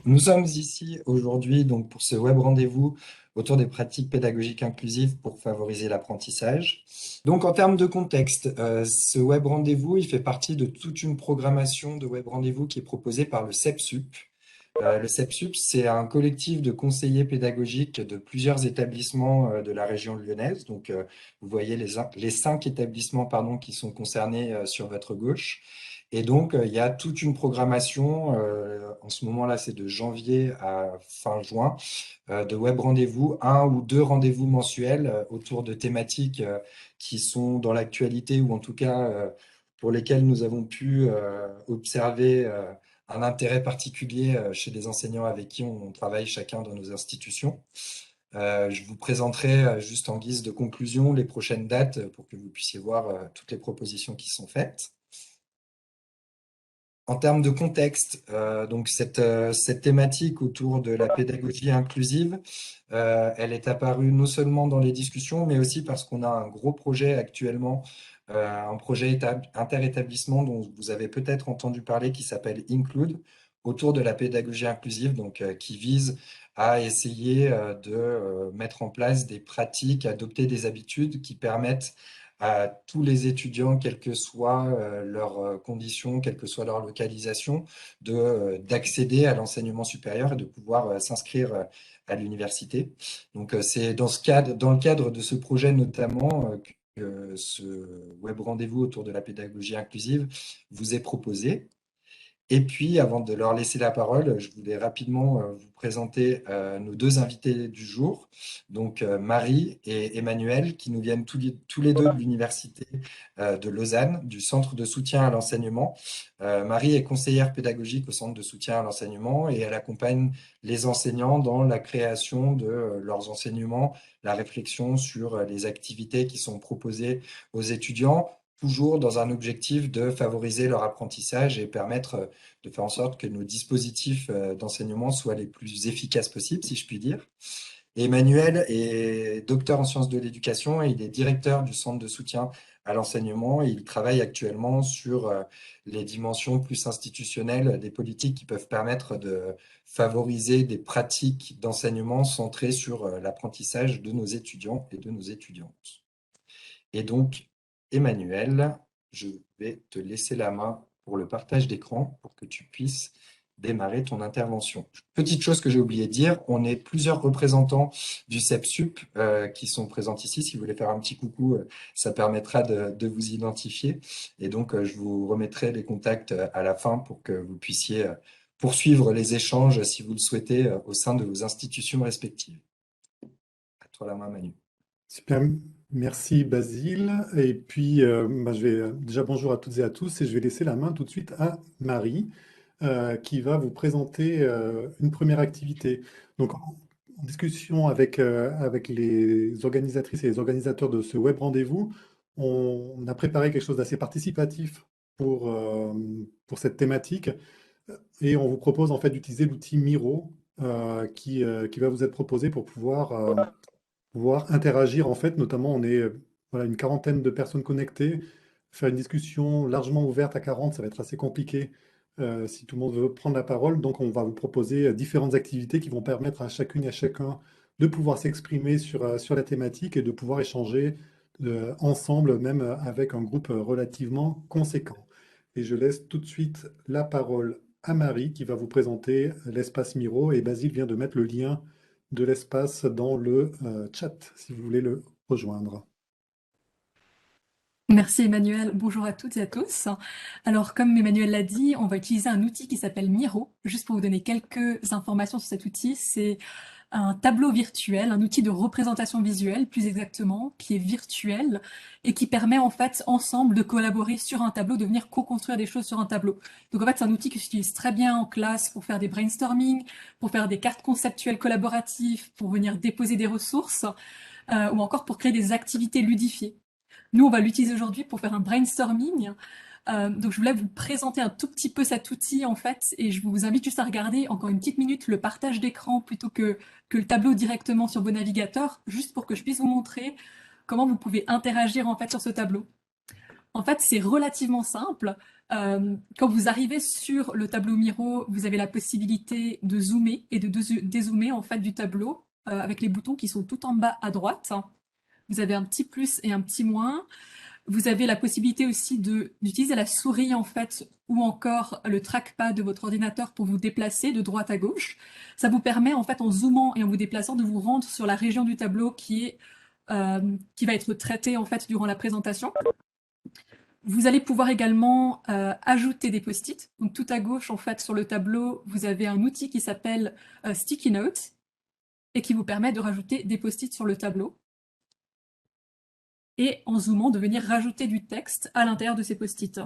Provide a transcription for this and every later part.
Nous sommes ici aujourd'hui donc pour ce web rendez-vous autour des pratiques pédagogiques inclusives pour favoriser l'apprentissage. Donc en termes de contexte, ce web rendez-vous, il fait partie de toute une programmation de web rendez-vous qui est proposée par le CEPSUP. Le CEPSUP, c'est un collectif de conseillers pédagogiques de plusieurs établissements de la région lyonnaise. Donc vous voyez les 5 établissements pardon, qui sont concernés sur votre gauche. Et donc, il y a toute une programmation, en ce moment-là, c'est de janvier à fin juin, de web rendez-vous, un ou deux rendez-vous mensuels autour de thématiques qui sont dans l'actualité ou en tout cas pour lesquelles nous avons pu observer un intérêt particulier chez les enseignants avec qui on travaille chacun dans nos institutions. Je vous présenterai juste en guise de conclusion les prochaines dates pour que vous puissiez voir toutes les propositions qui sont faites. En termes de contexte, donc cette thématique autour de la pédagogie inclusive, elle est apparue non seulement dans les discussions, mais aussi parce qu'on a un gros projet actuellement, un projet interétablissement dont vous avez peut-être entendu parler qui s'appelle Include, autour de la pédagogie inclusive, donc qui vise à essayer de mettre en place des pratiques, adopter des habitudes qui permettent à tous les étudiants, quelles que soient leurs conditions, quelle que soit leur localisation, d'accéder à l'enseignement supérieur et de pouvoir s'inscrire à l'université. Donc, c'est dans le cadre de ce projet notamment que ce web rendez-vous autour de la pédagogie inclusive vous est proposé. Et puis, avant de leur laisser la parole, je voulais rapidement vous présenter nos deux invités du jour, donc Marie et Emmanuel, qui nous viennent tous les deux de l'Université de Lausanne, du Centre de soutien à l'enseignement. Marie est conseillère pédagogique au Centre de soutien à l'enseignement et elle accompagne les enseignants dans la création de leurs enseignements, la réflexion sur les activités qui sont proposées aux étudiants, toujours dans un objectif de favoriser leur apprentissage et permettre de faire en sorte que nos dispositifs d'enseignement soient les plus efficaces possibles, si je puis dire. Et Emmanuel est docteur en sciences de l'éducation et il est directeur du centre de soutien à l'enseignement et il travaille actuellement sur les dimensions plus institutionnelles des politiques qui peuvent permettre de favoriser des pratiques d'enseignement centrées sur l'apprentissage de nos étudiants et de nos étudiantes. Et donc, Emmanuel, je vais te laisser la main pour le partage d'écran pour que tu puisses démarrer ton intervention. Petite chose que j'ai oublié de dire, on est plusieurs représentants du CEPSUP qui sont présents ici. Si vous voulez faire un petit coucou, ça permettra de vous identifier. Et donc, je vous remettrai les contacts à la fin pour que vous puissiez poursuivre les échanges, si vous le souhaitez, au sein de vos institutions respectives. À toi la main, Manu. Super, merci Basile. Et puis, je vais déjà bonjour à toutes et à tous et je vais laisser la main tout de suite à Marie qui va vous présenter une première activité. Donc, en discussion avec les organisatrices et les organisateurs de ce web rendez-vous, on a préparé quelque chose d'assez participatif pour cette thématique et on vous propose en fait d'utiliser l'outil Miro qui va vous être proposé pour pouvoir interagir en fait, notamment on est voilà, une quarantaine de personnes connectées. Faire une discussion largement ouverte à 40, ça va être assez compliqué si tout le monde veut prendre la parole. Donc on va vous proposer différentes activités qui vont permettre à chacune et à chacun de pouvoir s'exprimer sur la thématique et de pouvoir échanger ensemble, même avec un groupe relativement conséquent. Et je laisse tout de suite la parole à Marie qui va vous présenter l'espace Miro et Basile vient de mettre le lien de l'espace dans le chat, si vous voulez le rejoindre. Merci Emmanuel, bonjour à toutes et à tous. Alors comme Emmanuel l'a dit, on va utiliser un outil qui s'appelle Miro. Juste pour vous donner quelques informations sur cet outil, c'est un tableau virtuel, un outil de représentation visuelle plus exactement, qui est virtuel et qui permet en fait ensemble de collaborer sur un tableau, de venir co-construire des choses sur un tableau. Donc en fait c'est un outil que j'utilise très bien en classe pour faire des brainstorming, pour faire des cartes conceptuelles collaboratives, pour venir déposer des ressources ou encore pour créer des activités ludifiées. Nous, on va l'utiliser aujourd'hui pour faire un brainstorming. Donc, je voulais vous présenter un tout petit peu cet outil, en fait, et je vous invite juste à regarder encore une petite minute le partage d'écran plutôt que le tableau directement sur vos navigateurs, juste pour que je puisse vous montrer comment vous pouvez interagir, en fait, sur ce tableau. En fait, c'est relativement simple. Quand vous arrivez sur le tableau Miro, vous avez la possibilité de zoomer et de dézoomer en fait du tableau avec les boutons qui sont tout en bas à droite. Vous avez un petit plus et un petit moins. Vous avez la possibilité aussi d'utiliser la souris en fait ou encore le trackpad de votre ordinateur pour vous déplacer de droite à gauche. Ça vous permet en fait en zoomant et en vous déplaçant de vous rendre sur la région du tableau qui va être traitée en fait durant la présentation. Vous allez pouvoir également ajouter des post-it. Donc tout à gauche en fait sur le tableau, vous avez un outil qui s'appelle Sticky Notes et qui vous permet de rajouter des post-it sur le tableau et en zoomant de venir rajouter du texte à l'intérieur de ces post-it.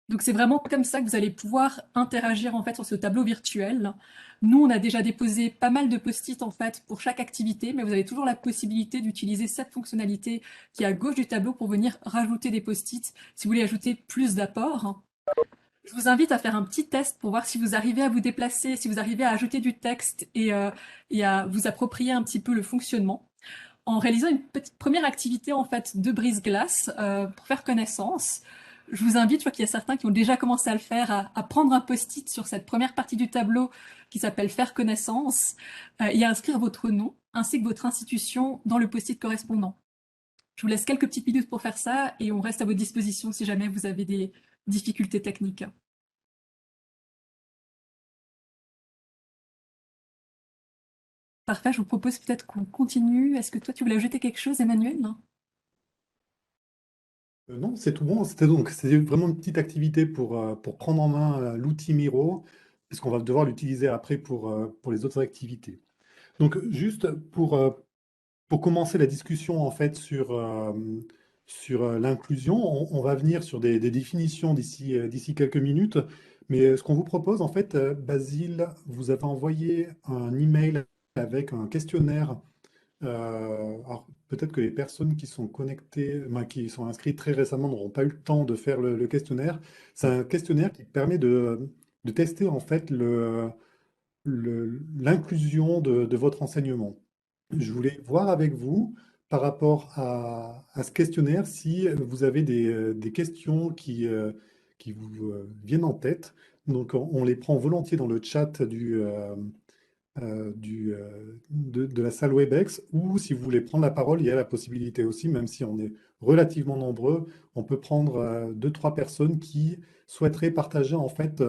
Donc c'est vraiment comme ça que vous allez pouvoir interagir en fait sur ce tableau virtuel. Nous, on a déjà déposé pas mal de post-it en fait pour chaque activité, mais vous avez toujours la possibilité d'utiliser cette fonctionnalité qui est à gauche du tableau pour venir rajouter des post-it si vous voulez ajouter plus d'apports. Je vous invite à faire un petit test pour voir si vous arrivez à vous déplacer, si vous arrivez à ajouter du texte et à vous approprier un petit peu le fonctionnement en réalisant une petite première activité en fait de brise-glace pour faire connaissance. Je vous invite, je vois qu'il y a certains qui ont déjà commencé à le faire, à prendre un post-it sur cette première partie du tableau qui s'appelle Faire connaissance et à inscrire votre nom ainsi que votre institution dans le post-it correspondant. Je vous laisse quelques petites minutes pour faire ça et on reste à votre disposition si jamais vous avez des difficultés techniques. Parfait, je vous propose peut-être qu'on continue. Est-ce que toi, tu voulais ajouter quelque chose, Emmanuel? Non, c'est tout bon. C'était vraiment une petite activité pour prendre en main l'outil Miro, parce qu'on va devoir l'utiliser après pour les autres activités. Donc, juste pour commencer la discussion en fait sur l'inclusion, on va venir sur des définitions d'ici quelques minutes. Mais ce qu'on vous propose, en fait, Basile, vous avez envoyé un email avec un questionnaire. Alors, peut-être que les personnes qui sont connectées, enfin, qui sont inscrites très récemment n'auront pas eu le temps de faire le questionnaire. C'est un questionnaire qui permet de tester en fait l'inclusion de votre enseignement. Je voulais voir avec vous, par rapport à ce questionnaire, si vous avez des questions qui vous viennent en tête. Donc, on les prend volontiers dans le chat de la salle WebEx, ou si vous voulez prendre la parole, il y a la possibilité aussi, même si on est relativement nombreux, on peut prendre deux, trois personnes qui souhaiteraient partager en fait,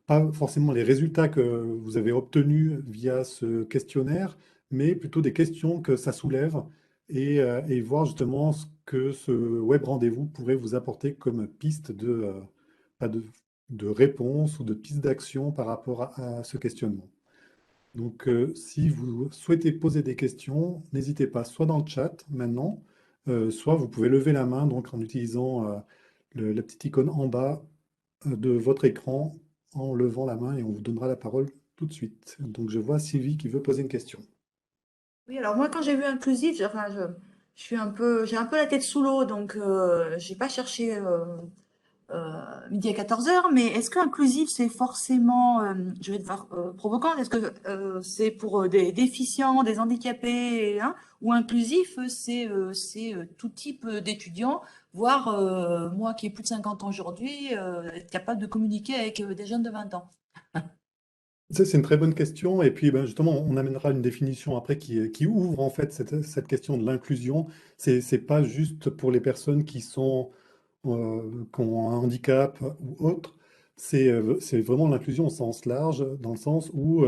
pas forcément les résultats que vous avez obtenus via ce questionnaire, mais plutôt des questions que ça soulève et voir justement ce que ce web rendez-vous pourrait vous apporter comme piste pas de réponse ou de piste d'action par rapport à ce questionnement. Donc, si vous souhaitez poser des questions, n'hésitez pas, soit dans le chat maintenant, soit vous pouvez lever la main donc, en utilisant la petite icône en bas de votre écran, en levant la main et on vous donnera la parole tout de suite. Donc, je vois Sylvie qui veut poser une question. Oui, alors moi quand j'ai vu inclusif, je suis un peu, j'ai un peu la tête sous l'eau, donc j'ai pas cherché midi à 14 heures. Mais est-ce que inclusif c'est forcément, je vais te voir provocant, est-ce que c'est pour des déficients, des handicapés, hein, ou inclusif c'est tout type d'étudiants, voire moi qui ai plus de 50 ans aujourd'hui, être capable de communiquer avec des jeunes de 20 ans. Ça, c'est une très bonne question. Et puis, ben, justement, on amènera une définition après qui ouvre en fait cette question de l'inclusion. C'est pas juste pour les personnes qui ont un handicap ou autre. C'est vraiment l'inclusion au sens large, dans le sens où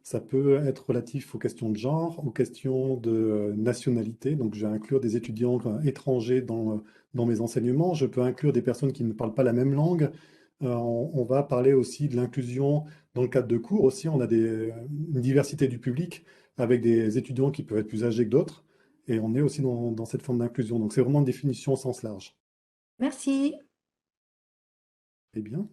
ça peut être relatif aux questions de genre, aux questions de nationalité. Donc, je vais inclure des étudiants étrangers dans mes enseignements. Je peux inclure des personnes qui ne parlent pas la même langue. On va parler aussi de l'inclusion dans le cadre de cours. Aussi, on a une diversité du public avec des étudiants qui peuvent être plus âgés que d'autres. Et on est aussi dans cette forme d'inclusion. Donc, c'est vraiment une définition au sens large. Merci. Eh bien,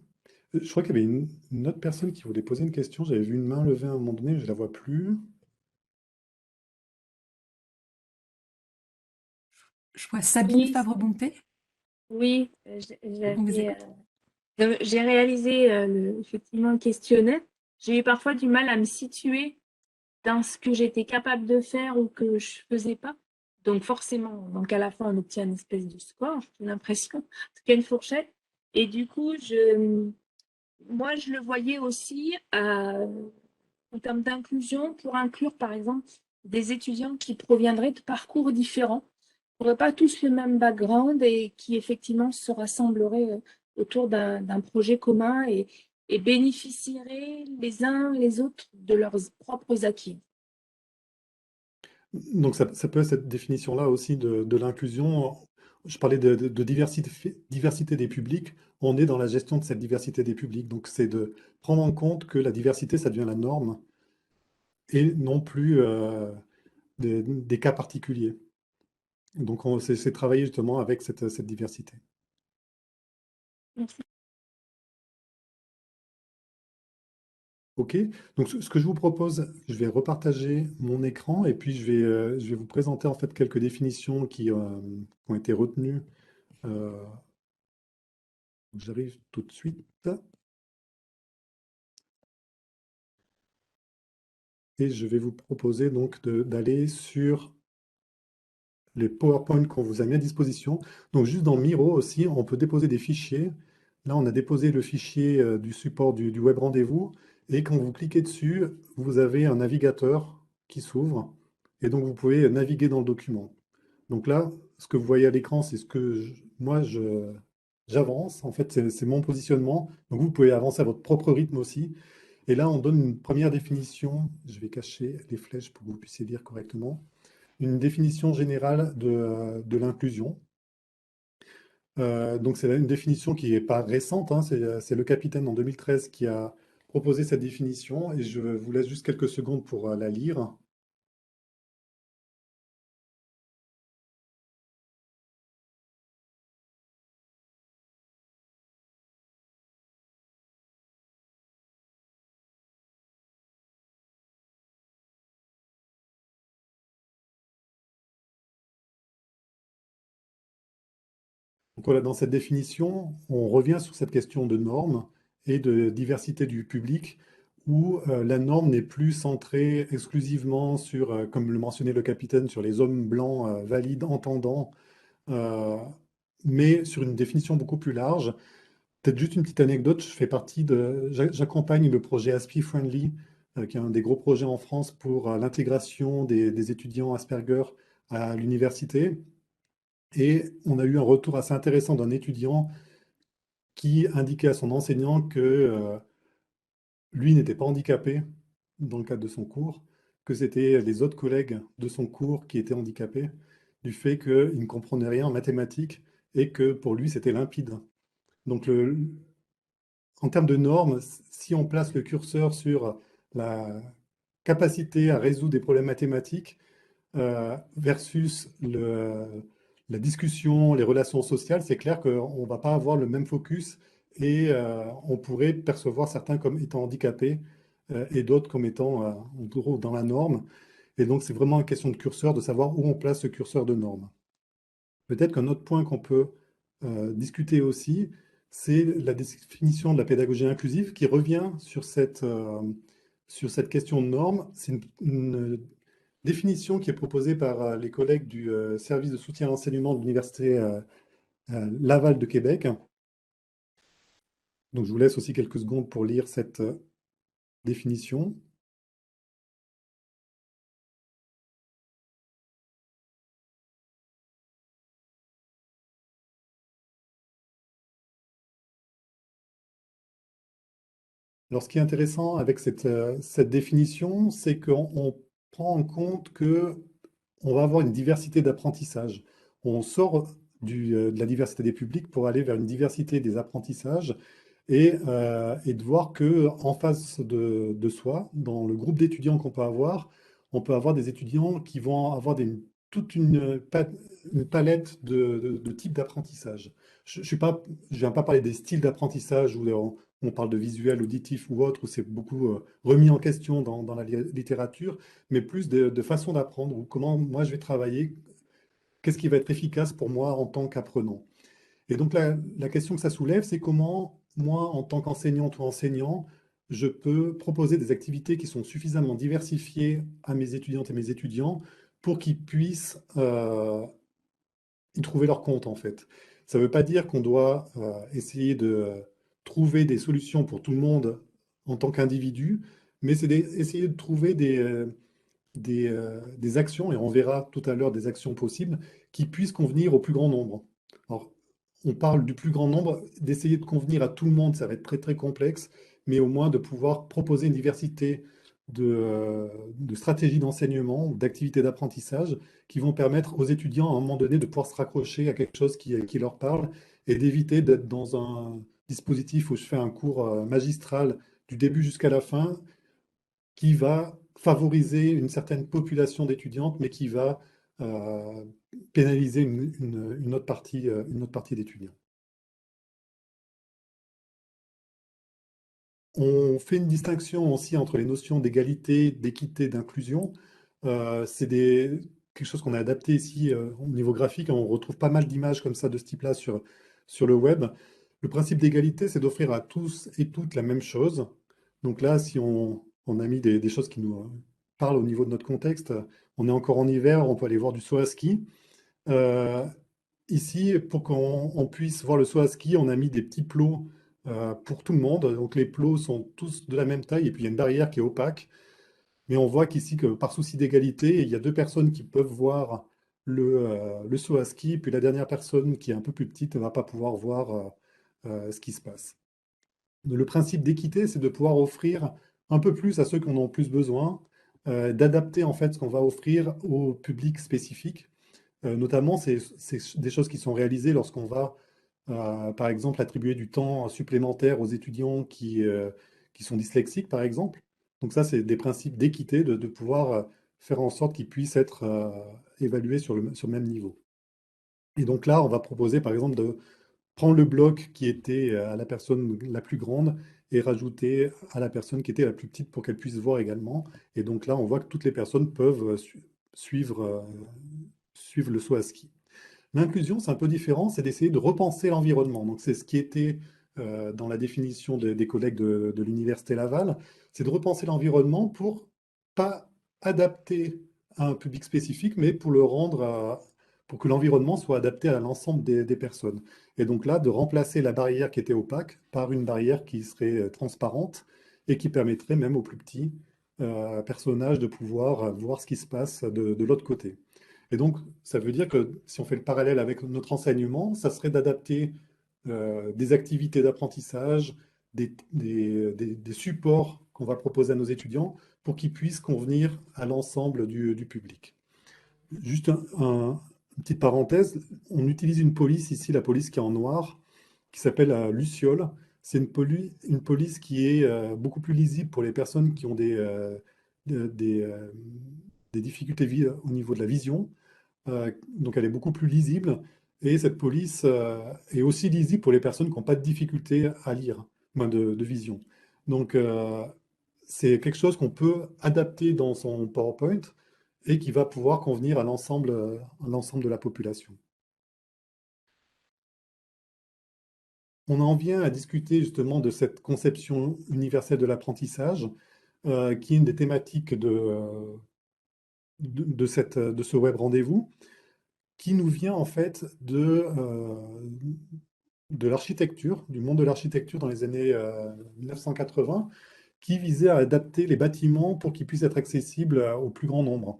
je crois qu'il y avait une autre personne qui voulait poser une question. J'avais vu une main levée à un moment donné, mais je ne la vois plus. Je vois Sabine Oui, Fabre-Bonté. oui, On vous écoute. j'ai réalisé effectivement le questionnaire. J'ai eu parfois du mal à me situer dans ce que j'étais capable de faire ou que je faisais pas. Donc forcément, donc à la fin, on obtient une espèce de score, j'ai l'impression, en tout cas une fourchette. Et du coup, moi, je le voyais aussi en termes d'inclusion pour inclure, par exemple, des étudiants qui proviendraient de parcours différents, qui n'auraient pas tous le même background et qui effectivement se rassembleraient autour d'un projet commun et bénéficieraient les uns les autres de leurs propres acquis. Donc ça peut être cette définition-là aussi de l'inclusion. Je parlais de diversité des publics. On est dans la gestion de cette diversité des publics. Donc c'est de prendre en compte que la diversité, ça devient la norme et non plus des cas particuliers. Donc c'est travailler justement avec cette diversité. Merci. OK. Donc ce que je vous propose, je vais repartager mon écran et puis je vais vous présenter en fait quelques définitions qui ont été retenues. Euh, J'arrive tout de suite. Et je vais vous proposer donc d'aller sur les PowerPoint qu'on vous a mis à disposition. Donc juste dans Miro aussi, on peut déposer des fichiers. Là, on a déposé le fichier du support du web rendez-vous. Et quand vous cliquez dessus, vous avez un navigateur qui s'ouvre. Et donc, vous pouvez naviguer dans le document. Donc là, ce que vous voyez à l'écran, c'est ce que j'avance. En fait, c'est mon positionnement. Donc, vous pouvez avancer à votre propre rythme aussi. Et là, on donne une première définition. Je vais cacher les flèches pour que vous puissiez lire correctement. Une définition générale de l'inclusion. Donc, c'est une définition qui n'est pas récente, hein. C'est le capitaine en 2013 qui a proposé cette définition. Et je vous laisse juste quelques secondes pour la lire. Donc voilà, dans cette définition, on revient sur cette question de normes et de diversité du public, où la norme n'est plus centrée exclusivement sur, comme le mentionnait le capitaine, sur les hommes blancs valides, entendants, euh, mais sur une définition beaucoup plus large. Peut-être juste une petite anecdote, j'accompagne le projet ASPI Friendly, qui est un des gros projets en France pour l'intégration des étudiants Asperger à l'université. Et on a eu un retour assez intéressant d'un étudiant qui indiquait à son enseignant que lui n'était pas handicapé dans le cadre de son cours, que c'était les autres collègues de son cours qui étaient handicapés, du fait qu'il ne comprenait rien en mathématiques et que pour lui c'était limpide. Donc en termes de normes, si on place le curseur sur la capacité à résoudre des problèmes mathématiques, versus la discussion, les relations sociales, c'est clair qu'on ne va pas avoir le même focus et on pourrait percevoir certains comme étant handicapés et d'autres comme étant en gros dans la norme. Et donc, c'est vraiment une question de curseur, de savoir où on place ce curseur de norme. Peut-être qu'un autre point qu'on peut discuter aussi, c'est la définition de la pédagogie inclusive qui revient sur cette question de norme. C'est une définition qui est proposée par les collègues du service de soutien à l'enseignement de l'Université Laval de Québec. Donc, je vous laisse aussi quelques secondes pour lire cette définition. Alors, ce qui est intéressant avec cette définition, c'est qu'on prend en compte que on va avoir une diversité d'apprentissage. On sort de la diversité des publics pour aller vers une diversité des apprentissages et de voir que en face de soi, dans le groupe d'étudiants qu'on peut avoir, on peut avoir des étudiants qui vont avoir toute une palette de types d'apprentissage. Je ne viens pas parler des styles d'apprentissage où on parle de visuel, auditif ou autre, où c'est beaucoup remis en question dans la littérature, mais plus de façon d'apprendre, ou comment moi je vais travailler, qu'est-ce qui va être efficace pour moi en tant qu'apprenant. Et donc la question que ça soulève, c'est comment moi, en tant qu'enseignante ou enseignant, je peux proposer des activités qui sont suffisamment diversifiées à mes étudiantes et mes étudiants pour qu'ils puissent y trouver leur compte, en fait. Ça ne veut pas dire qu'on doit essayer de trouver des solutions pour tout le monde en tant qu'individu, mais c'est essayer de trouver des actions, et on verra tout à l'heure des actions possibles, qui puissent convenir au plus grand nombre. Alors, on parle du plus grand nombre, d'essayer de convenir à tout le monde, ça va être très très complexe, mais au moins de pouvoir proposer une diversité de stratégies d'enseignement ou d'activités d'apprentissage qui vont permettre aux étudiants à un moment donné de pouvoir se raccrocher à quelque chose qui leur parle et d'éviter d'être dans un dispositif où je fais un cours magistral du début jusqu'à la fin qui va favoriser une certaine population d'étudiantes, mais qui va euh, pénaliser une autre partie d'étudiants. On fait une distinction aussi entre les notions d'égalité, d'équité, d'inclusion. C'est quelque chose qu'on a adapté ici au niveau graphique. On retrouve pas mal d'images comme ça de ce type-là sur le web. Le principe d'égalité, c'est d'offrir à tous et toutes la même chose. Donc là, si on a mis des choses qui nous parlent au niveau de notre contexte, on est encore en hiver, on peut aller voir du saut à ski. Euh, Ici, pour qu'on puisse voir le saut à ski, on a mis des petits plots pour tout le monde. Donc les plots sont tous de la même taille et puis il y a une barrière qui est opaque. Mais on voit qu'ici, que par souci d'égalité, il y a deux personnes qui peuvent voir le saut à ski, puis la dernière personne qui est un peu plus petite ne va pas pouvoir voir ce qui se passe. Le principe d'équité, c'est de pouvoir offrir un peu plus à ceux qui en ont plus besoin, d'adapter en fait ce qu'on va offrir au public spécifique. Notamment, c'est des choses qui sont réalisées lorsqu'on va, par exemple, attribuer du temps supplémentaire aux étudiants qui sont dyslexiques, par exemple. Donc ça, c'est des principes d'équité, de pouvoir faire en sorte qu'ils puissent être évalués sur le même niveau. Et donc là, on va proposer, par exemple, de prendre le bloc qui était à la personne la plus grande et rajouter à la personne qui était la plus petite pour qu'elle puisse voir également. Et donc là, on voit que toutes les personnes peuvent suivre le saut à ski. L'inclusion, c'est un peu différent, c'est d'essayer de repenser l'environnement. Donc, c'est ce qui était dans la définition des collègues de l'Université Laval, c'est de repenser l'environnement pour pas adapter à un public spécifique, mais pour pour que l'environnement soit adapté à l'ensemble des personnes. Et donc là, de remplacer la barrière qui était opaque par une barrière qui serait transparente et qui permettrait même aux plus petits personnages de pouvoir voir ce qui se passe de l'autre côté. Et donc, ça veut dire que si on fait le parallèle avec notre enseignement, ça serait d'adapter des activités d'apprentissage, des supports qu'on va proposer à nos étudiants pour qu'ils puissent convenir à l'ensemble du public. Juste une petite parenthèse, on utilise une police ici, la police qui est en noir, qui s'appelle Luciole. C'est une police qui est beaucoup plus lisible pour les personnes qui ont des difficultés au niveau de la vision. Donc elle est beaucoup plus lisible. Et cette police est aussi lisible pour les personnes qui n'ont pas de difficulté à lire, moins de vision. Donc c'est quelque chose qu'on peut adapter dans son PowerPoint et qui va pouvoir convenir à l'ensemble de la population. On en vient à discuter justement de cette conception universelle de l'apprentissage, qui est une des thématiques de ce web rendez-vous, qui nous vient en fait de l'architecture, du monde de l'architecture dans les années 1980, qui visait à adapter les bâtiments pour qu'ils puissent être accessibles au plus grand nombre.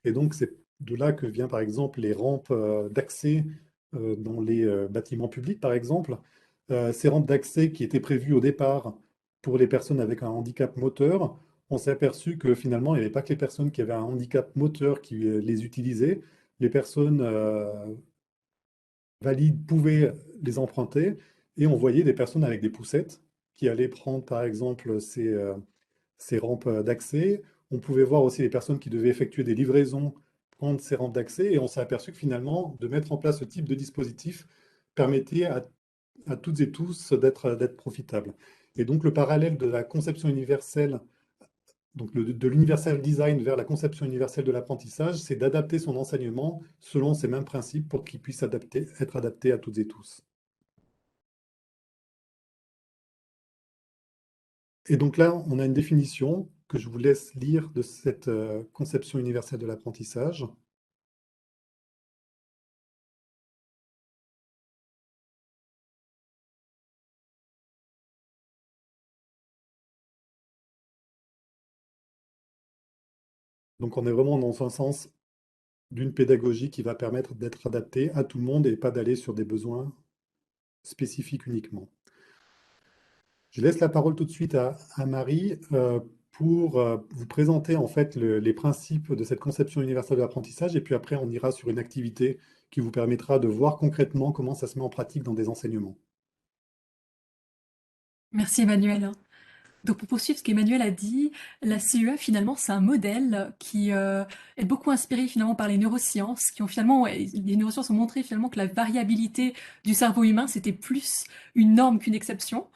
Et donc, c'est de là que vient, par exemple, les rampes d'accès dans les bâtiments publics, par exemple. Ces rampes d'accès qui étaient prévues au départ pour les personnes avec un handicap moteur, on s'est aperçu que finalement, il n'y avait pas que les personnes qui avaient un handicap moteur qui les utilisaient. Les personnes valides pouvaient les emprunter et on voyait des personnes avec des poussettes qui allaient prendre, par exemple, ces rampes d'accès. On pouvait voir aussi les personnes qui devaient effectuer des livraisons prendre ces rampes d'accès et on s'est aperçu que finalement, de mettre en place ce type de dispositif permettait à toutes et tous d'être profitables. Et donc le parallèle de la conception universelle, donc de l'universal design vers la conception universelle de l'apprentissage, c'est d'adapter son enseignement selon ces mêmes principes pour qu'il puisse être adapté à toutes et tous. Et donc là, on a une définition que je vous laisse lire de cette conception universelle de l'apprentissage. Donc on est vraiment dans un sens d'une pédagogie qui va permettre d'être adaptée à tout le monde et pas d'aller sur des besoins spécifiques uniquement. Je laisse la parole tout de suite à Marie pour vous présenter en fait les principes de cette conception universelle de l'apprentissage et puis après on ira sur une activité qui vous permettra de voir concrètement comment ça se met en pratique dans des enseignements. Merci Emmanuel. Donc pour poursuivre ce qu'Emmanuel a dit, la CEA finalement c'est un modèle qui est beaucoup inspiré finalement par les neurosciences, qui ont finalement, les neurosciences ont montré finalement que la variabilité du cerveau humain c'était plus une norme qu'une exception.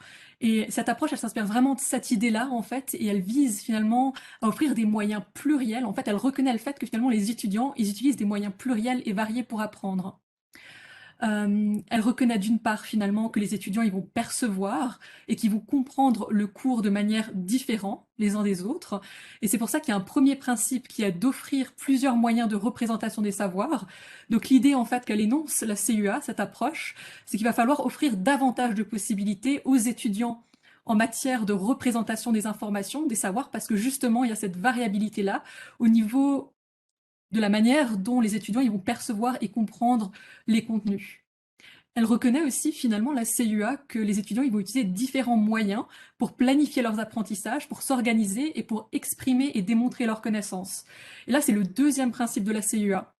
Et cette approche, elle s'inspire vraiment de cette idée-là, en fait, et elle vise finalement à offrir des moyens pluriels. En fait, elle reconnaît le fait que finalement les étudiants, ils utilisent des moyens pluriels et variés pour apprendre. Elle reconnaît d'une part finalement que les étudiants ils vont percevoir et qu'ils vont comprendre le cours de manière différente les uns des autres. Et c'est pour ça qu'il y a un premier principe qui est d'offrir plusieurs moyens de représentation des savoirs. Donc l'idée en fait qu'elle énonce, la CUA, cette approche, c'est qu'il va falloir offrir davantage de possibilités aux étudiants en matière de représentation des informations, des savoirs, parce que justement il y a cette variabilité-là au niveau de la manière dont les étudiants ils vont percevoir et comprendre les contenus. Elle reconnaît aussi finalement la CUA que les étudiants ils vont utiliser différents moyens pour planifier leurs apprentissages, pour s'organiser et pour exprimer et démontrer leurs connaissances. Et là, c'est le deuxième principe de la CUA.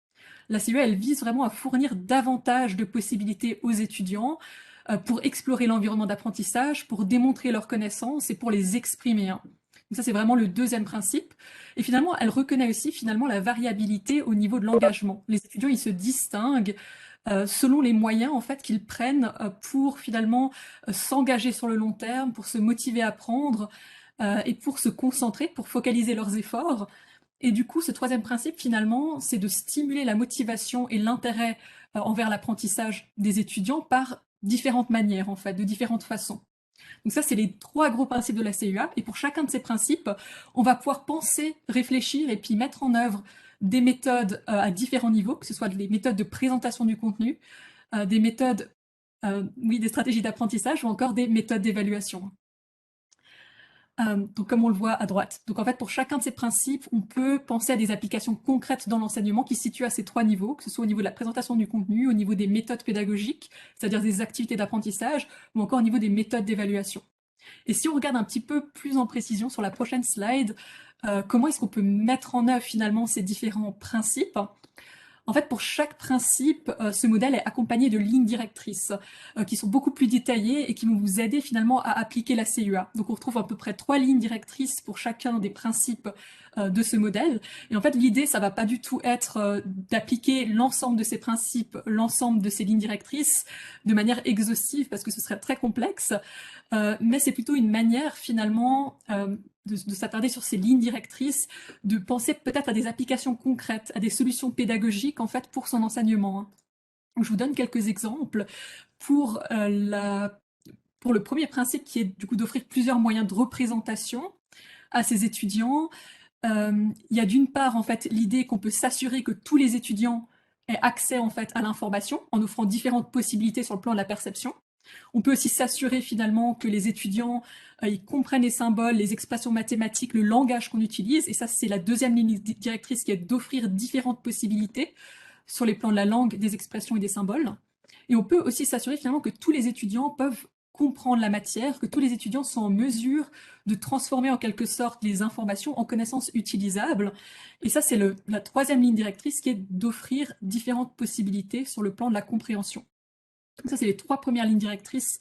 La CUA, elle vise vraiment à fournir davantage de possibilités aux étudiants pour explorer l'environnement d'apprentissage, pour démontrer leurs connaissances et pour les exprimer. Donc ça, c'est vraiment le deuxième principe. Et finalement, elle reconnaît aussi finalement la variabilité au niveau de l'engagement. Les étudiants, ils se distinguent selon les moyens en fait qu'ils prennent pour finalement s'engager sur le long terme, pour se motiver à apprendre et pour se concentrer, pour focaliser leurs efforts. Et du coup, ce troisième principe, finalement, c'est de stimuler la motivation et l'intérêt envers l'apprentissage des étudiants par différentes manières, en fait, de différentes façons. Donc ça, c'est les trois gros principes de la CUA. Et pour chacun de ces principes, on va pouvoir penser, réfléchir et puis mettre en œuvre des méthodes à différents niveaux, que ce soit des méthodes de présentation du contenu, des méthodes, oui, des stratégies d'apprentissage ou encore des méthodes d'évaluation. Donc comme on le voit à droite. Donc en fait, pour chacun de ces principes, on peut penser à des applications concrètes dans l'enseignement qui se situent à ces trois niveaux, que ce soit au niveau de la présentation du contenu, au niveau des méthodes pédagogiques, c'est-à-dire des activités d'apprentissage, ou encore au niveau des méthodes d'évaluation. Et si on regarde un petit peu plus en précision sur la prochaine slide, comment est-ce qu'on peut mettre en œuvre finalement ces différents principes? En fait, pour chaque principe, ce modèle est accompagné de lignes directrices qui sont beaucoup plus détaillées et qui vont vous aider finalement à appliquer la CUA. Donc on retrouve à peu près 3 lignes directrices pour chacun des principes de ce modèle. Et en fait, l'idée, ça va pas du tout être d'appliquer l'ensemble de ces principes, l'ensemble de ces lignes directrices de manière exhaustive parce que ce serait très complexe, mais c'est plutôt une manière finalement de s'attarder sur ces lignes directrices, de penser peut-être à des applications concrètes, à des solutions pédagogiques en fait pour son enseignement. Je vous donne quelques exemples pour pour le premier principe qui est du coup d'offrir plusieurs moyens de représentation à ces étudiants. Il y a d'une part en fait l'idée qu'on peut s'assurer que tous les étudiants aient accès en fait à l'information en offrant différentes possibilités sur le plan de la perception. On peut aussi s'assurer finalement que les étudiants ils comprennent les symboles, les expressions mathématiques, le langage qu'on utilise. Et ça, c'est la deuxième ligne directrice qui est d'offrir différentes possibilités sur les plans de la langue, des expressions et des symboles. Et on peut aussi s'assurer finalement que tous les étudiants peuvent comprendre la matière, que tous les étudiants sont en mesure de transformer en quelque sorte les informations en connaissances utilisables. Et ça, c'est la troisième ligne directrice qui est d'offrir différentes possibilités sur le plan de la compréhension. Ça, c'est les trois premières lignes directrices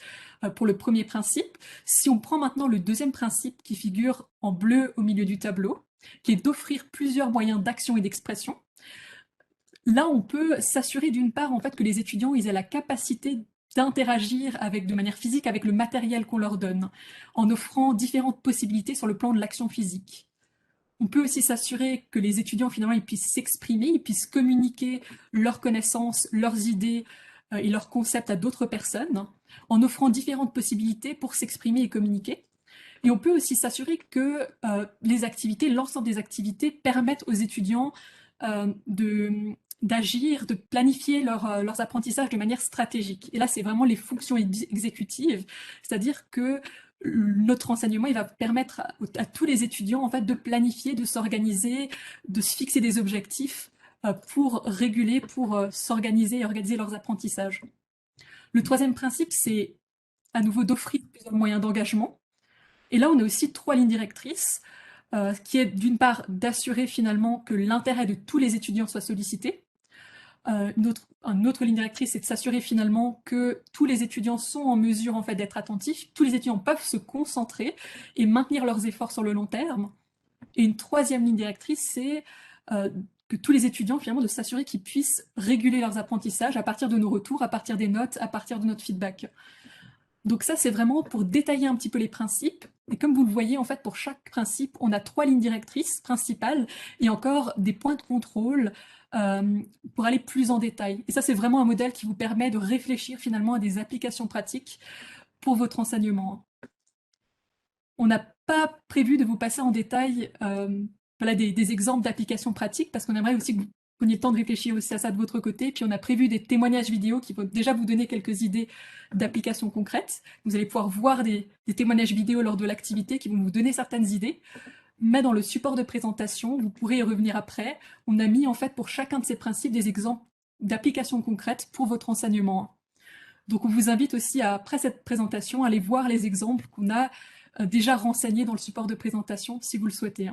pour le premier principe. Si on prend maintenant le deuxième principe qui figure en bleu au milieu du tableau, qui est d'offrir plusieurs moyens d'action et d'expression, là, on peut s'assurer d'une part en fait que les étudiants ils aient la capacité d'interagir de manière physique avec le matériel qu'on leur donne, en offrant différentes possibilités sur le plan de l'action physique. On peut aussi s'assurer que les étudiants finalement ils puissent s'exprimer, ils puissent communiquer leurs connaissances, leurs idées et leurs concepts à d'autres personnes, en offrant différentes possibilités pour s'exprimer et communiquer. Et on peut aussi s'assurer que les activités, l'ensemble des activités permettent aux étudiants d'agir, de planifier leurs apprentissages de manière stratégique. Et là, c'est vraiment les fonctions exécutives, c'est-à-dire que notre enseignement, il va permettre à tous les étudiants en fait de planifier, de s'organiser, de se fixer des objectifs pour réguler, pour s'organiser et organiser leurs apprentissages. Le troisième principe, c'est à nouveau d'offrir plusieurs moyens d'engagement. Et là, on a aussi trois lignes directrices, qui est d'une part d'assurer finalement que l'intérêt de tous les étudiants soit sollicité. Une autre ligne directrice, c'est de s'assurer finalement que tous les étudiants sont en mesure en fait d'être attentifs, tous les étudiants peuvent se concentrer et maintenir leurs efforts sur le long terme. Et une troisième ligne directrice, c'est que tous les étudiants, finalement, de s'assurer qu'ils puissent réguler leurs apprentissages à partir de nos retours, à partir des notes, à partir de notre feedback. Donc ça, c'est vraiment pour détailler un petit peu les principes. Et comme vous le voyez, en fait, pour chaque principe, on a trois lignes directrices principales et encore des points de contrôle pour aller plus en détail. Et ça, c'est vraiment un modèle qui vous permet de réfléchir finalement à des applications pratiques pour votre enseignement. On n'a pas prévu de vous passer en détail voilà, des exemples d'applications pratiques parce qu'on aimerait aussi que vous preniez le temps de réfléchir aussi à ça de votre côté. Puis on a prévu des témoignages vidéo qui vont déjà vous donner quelques idées d'applications concrètes. Vous allez pouvoir voir des témoignages vidéo lors de l'activité qui vont vous donner certaines idées. Mais dans le support de présentation, vous pourrez y revenir après. On a mis en fait pour chacun de ces principes des exemples d'applications concrètes pour votre enseignement. Donc on vous invite aussi, après cette présentation, à aller voir les exemples qu'on a déjà renseignés dans le support de présentation, si vous le souhaitez.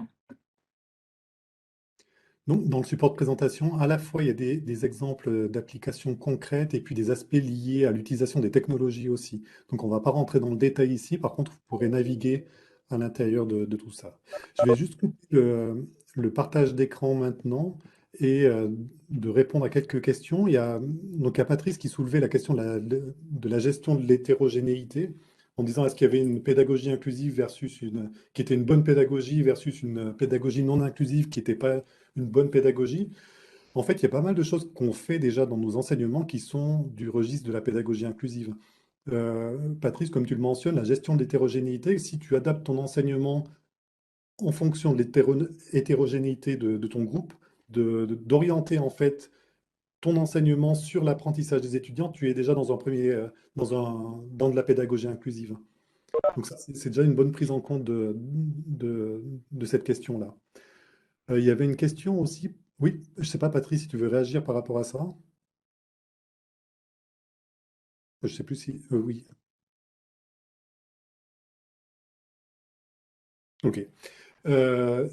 Donc, dans le support de présentation, à la fois, il y a des exemples d'applications concrètes et puis des aspects liés à l'utilisation des technologies aussi. Donc, on ne va pas rentrer dans le détail ici. Par contre, vous pourrez naviguer à l'intérieur de tout ça. Je vais juste couper le partage d'écran maintenant et de répondre à quelques questions. Donc, il y a Patrice qui soulevait la question de la gestion de l'hétérogénéité en disant est-ce qu'il y avait une pédagogie inclusive qui était une bonne pédagogie versus une pédagogie non inclusive qui n'était pas une bonne pédagogie. En fait, il y a pas mal de choses qu'on fait déjà dans nos enseignements qui sont du registre de la pédagogie inclusive. Patrice, comme tu le mentionnes, la gestion de l'hétérogénéité, si tu adaptes ton enseignement en fonction de l'hétérogénéité de ton groupe, d'orienter en fait ton enseignement sur l'apprentissage des étudiants, tu es déjà dans dans de la pédagogie inclusive. Donc ça, c'est déjà une bonne prise en compte de cette question-là. Il y avait une question aussi. Oui, je ne sais pas, Patrice, si tu veux réagir par rapport à ça. Je ne sais plus si. Oui. Ok.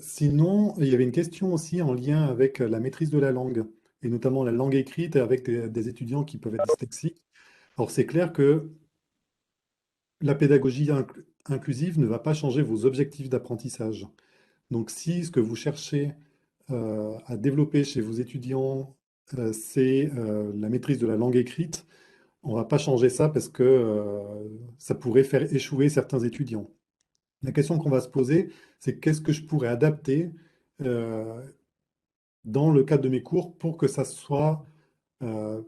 Sinon, il y avait une question aussi en lien avec la maîtrise de la langue, et notamment la langue écrite avec des étudiants qui peuvent être dyslexiques. Alors, c'est clair que la pédagogie inclusive ne va pas changer vos objectifs d'apprentissage. Donc, si ce que vous cherchez à développer chez vos étudiants, c'est la maîtrise de la langue écrite, on ne va pas changer ça parce que ça pourrait faire échouer certains étudiants. La question qu'on va se poser, c'est qu'est-ce que je pourrais adapter euh, dans le cadre de mes cours pour que ça soit euh,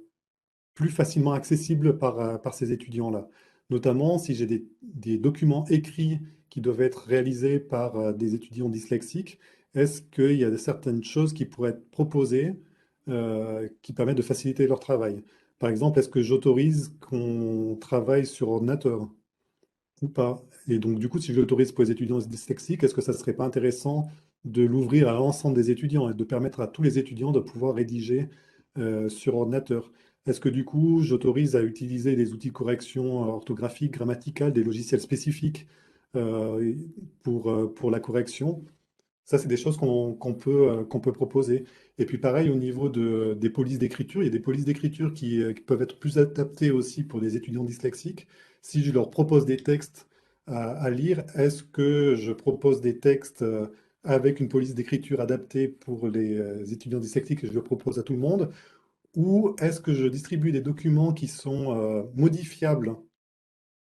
plus facilement accessible par ces étudiants-là. Notamment si j'ai des documents écrits qui doivent être réalisés par des étudiants dyslexiques, est-ce qu'il y a certaines choses qui pourraient être proposées qui permettent de faciliter leur travail? Par exemple, est-ce que j'autorise qu'on travaille sur ordinateur ou pas? Et donc, du coup, si je l'autorise pour les étudiants dyslexiques, est-ce que ça ne serait pas intéressant de l'ouvrir à l'ensemble des étudiants et de permettre à tous les étudiants de pouvoir rédiger sur ordinateur? Est-ce que du coup, j'autorise à utiliser des outils de correction orthographique, grammaticale, des logiciels spécifiques euh, pour la correction? Ça, c'est des choses qu'on peut proposer. Et puis pareil, au niveau des polices d'écriture, il y a des polices d'écriture qui peuvent être plus adaptées aussi pour les étudiants dyslexiques. Si je leur propose des textes à lire, est-ce que je propose des textes avec une police d'écriture adaptée pour les étudiants dyslexiques et je le propose à tout le monde? Ou est-ce que je distribue des documents qui sont modifiables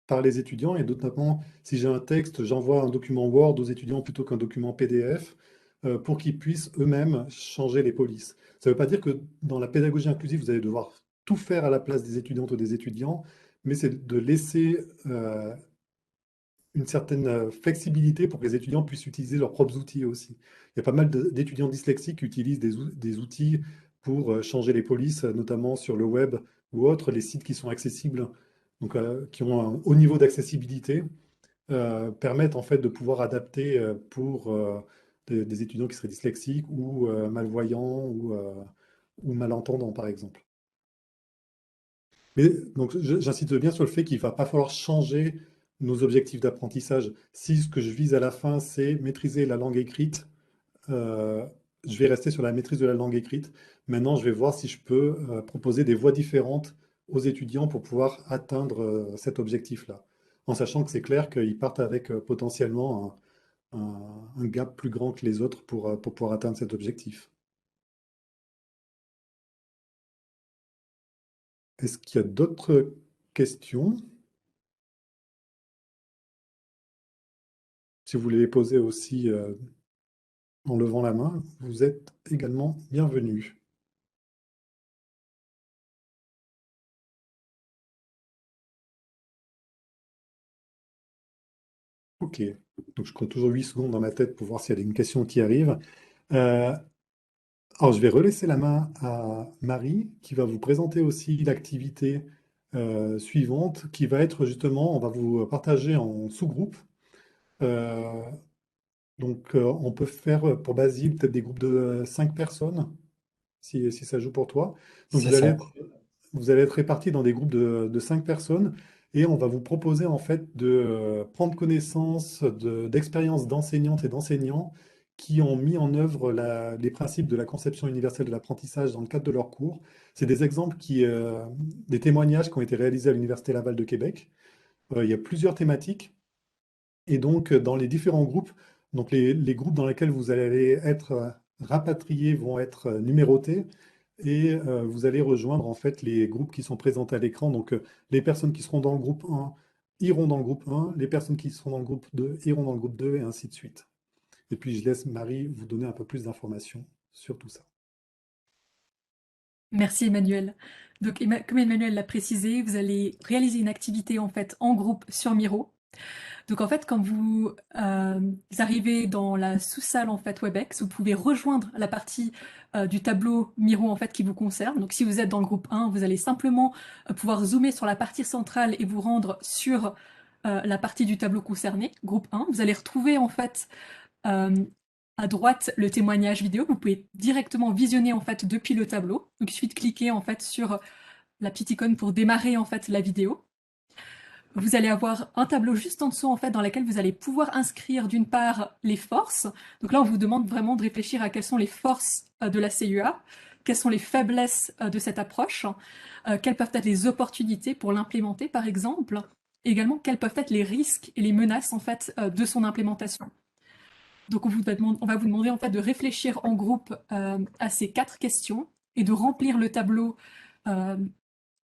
par les étudiants et notamment si j'ai un texte, j'envoie un document Word aux étudiants plutôt qu'un document PDF pour qu'ils puissent eux-mêmes changer les polices. Ça ne veut pas dire que dans la pédagogie inclusive, vous allez devoir tout faire à la place des étudiantes ou des étudiants, mais c'est de laisser une certaine flexibilité pour que les étudiants puissent utiliser leurs propres outils aussi. Il y a pas mal d'étudiants dyslexiques qui utilisent des outils pour changer les polices, notamment sur le web ou autres, les sites qui sont accessibles, donc qui ont un haut niveau d'accessibilité. permettent en fait de pouvoir adapter pour des étudiants qui seraient dyslexiques ou malvoyants ou malentendants, par exemple. Mais donc, j'insiste bien sur le fait qu'il ne va pas falloir changer nos objectifs d'apprentissage. Si ce que je vise à la fin, c'est maîtriser la langue écrite, euh, je vais rester sur la maîtrise de la langue écrite. Maintenant, je vais voir si je peux proposer des voies différentes aux étudiants pour pouvoir atteindre cet objectif-là. En sachant que c'est clair qu'ils partent avec potentiellement un gap plus grand que les autres pour pouvoir atteindre cet objectif. Est-ce qu'il y a d'autres questions? Si vous voulez les poser aussi en levant la main, vous êtes également bienvenus. Ok, donc je compte toujours 8 secondes dans ma tête pour voir s'il y a une question qui arrive. Euh, alors je vais relaisser la main à Marie qui va vous présenter aussi l'activité suivante qui va être justement, on va vous partager en sous-groupes. Euh, donc on peut faire pour Basile peut-être des groupes de 5 personnes si ça joue pour toi. Donc C'est ça. vous allez être répartis dans des groupes de 5 personnes et on va vous proposer en fait de prendre connaissance d'expériences d'enseignantes et d'enseignants qui ont mis en œuvre les principes de la conception universelle de l'apprentissage dans le cadre de leurs cours. C'est des exemples des témoignages qui ont été réalisés à l'Université Laval de Québec. Il y a plusieurs thématiques et donc dans les différents groupes, donc les groupes dans lesquels vous allez être rapatriés vont être numérotés et vous allez rejoindre en fait les groupes qui sont présentés à l'écran. Donc les personnes qui seront dans le groupe 1 iront dans le groupe 1, les personnes qui seront dans le groupe 2 iront dans le groupe 2 et ainsi de suite. Et puis je laisse Marie vous donner un peu plus d'informations sur tout ça. Merci Emmanuel. Donc, comme Emmanuel l'a précisé, vous allez réaliser une activité en fait en groupe sur Miro. Donc en fait, quand vous arrivez dans la sous-salle en fait Webex, vous pouvez rejoindre la partie du tableau Miro en fait qui vous concerne. Donc si vous êtes dans le groupe 1, vous allez simplement pouvoir zoomer sur la partie centrale et vous rendre sur la partie du tableau concerné, groupe 1. Vous allez retrouver en fait euh, à droite le témoignage vidéo. Vous pouvez directement visionner en fait depuis le tableau. Donc il suffit de cliquer en fait sur la petite icône pour démarrer en fait la vidéo. Vous allez avoir un tableau juste en dessous en fait dans lequel vous allez pouvoir inscrire d'une part les forces. Donc là on vous demande vraiment de réfléchir à quelles sont les forces de la CUA, quelles sont les faiblesses de cette approche, quelles peuvent être les opportunités pour l'implémenter par exemple, et également quels peuvent être les risques et les menaces en fait de son implémentation. Donc on va vous demander en fait de réfléchir en groupe à ces 4 questions et de remplir le tableau euh,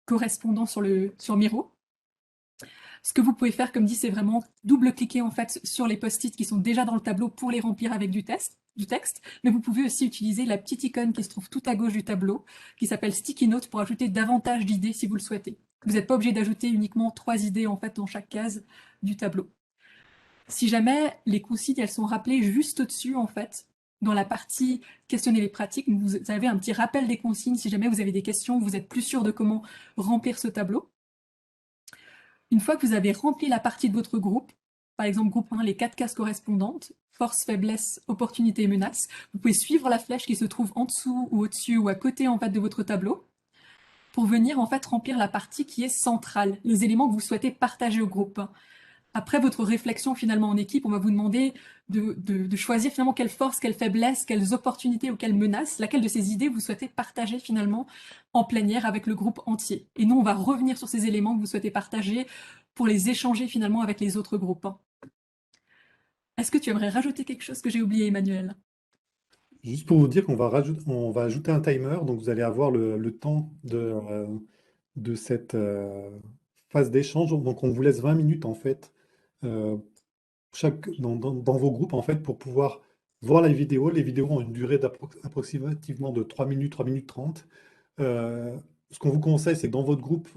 correspondant sur Miro. Ce que vous pouvez faire, comme dit, c'est vraiment double-cliquer en fait sur les post-it qui sont déjà dans le tableau pour les remplir avec du texte, mais vous pouvez aussi utiliser la petite icône qui se trouve tout à gauche du tableau, qui s'appelle Sticky Note, pour ajouter davantage d'idées si vous le souhaitez. Vous n'êtes pas obligé d'ajouter uniquement 3 idées en fait dans chaque case du tableau. Si jamais les consignes elles sont rappelées juste au-dessus en fait, dans la partie questionner les pratiques, vous avez un petit rappel des consignes si jamais vous avez des questions, vous êtes plus sûr de comment remplir ce tableau. Une fois que vous avez rempli la partie de votre groupe, par exemple groupe 1, les 4 cases correspondantes, force, faiblesse, opportunité et menace, vous pouvez suivre la flèche qui se trouve en dessous ou au-dessus ou à côté en fait de votre tableau pour venir en fait remplir la partie qui est centrale, les éléments que vous souhaitez partager au groupe. Après votre réflexion finalement en équipe, on va vous demander de choisir finalement quelles forces, quelles faiblesses, quelles opportunités ou quelles menaces, laquelle de ces idées vous souhaitez partager finalement en plénière avec le groupe entier. Et nous, on va revenir sur ces éléments que vous souhaitez partager pour les échanger finalement avec les autres groupes. Est-ce que tu aimerais rajouter quelque chose que j'ai oublié, Emmanuel? Juste pour vous dire on va ajouter un timer, donc vous allez avoir le temps de cette phase d'échange. Donc on vous laisse 20 minutes en fait euh, dans vos groupes en fait pour pouvoir voir la vidéo. Les vidéos ont une durée approximativement de 3 minutes 30. Euh, Ce qu'on vous conseille, c'est que dans votre groupe,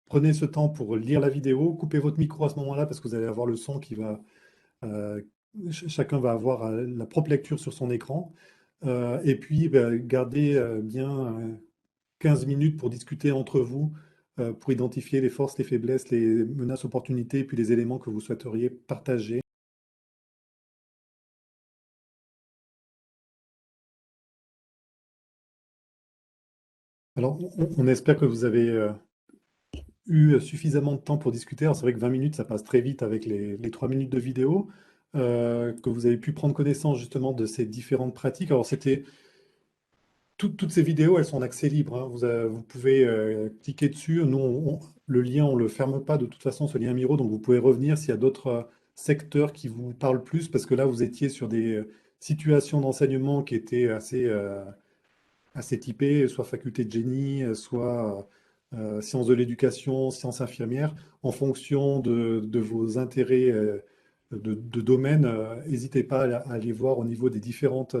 prenez ce temps pour lire la vidéo, coupez votre micro à ce moment-là parce que vous allez avoir le son qui va... euh, chacun va avoir la propre lecture sur son écran. Et puis, gardez bien 15 minutes pour discuter entre vous pour identifier les forces, les faiblesses, les menaces, opportunités, et puis les éléments que vous souhaiteriez partager. Alors, on espère que vous avez eu suffisamment de temps pour discuter. Alors, c'est vrai que 20 minutes, ça passe très vite avec les 3 minutes de vidéo, que vous avez pu prendre connaissance justement de ces différentes pratiques. Alors, toutes ces vidéos, elles sont en accès libre, hein. Vous pouvez cliquer dessus. Nous, le lien, on ne le ferme pas de toute façon, ce lien Miro, donc vous pouvez revenir s'il y a d'autres secteurs qui vous parlent plus, parce que là, vous étiez sur des situations d'enseignement qui étaient assez typées, soit faculté de génie, soit sciences de l'éducation, sciences infirmières. En fonction de vos intérêts de domaine, n'hésitez pas à aller voir au niveau des différentes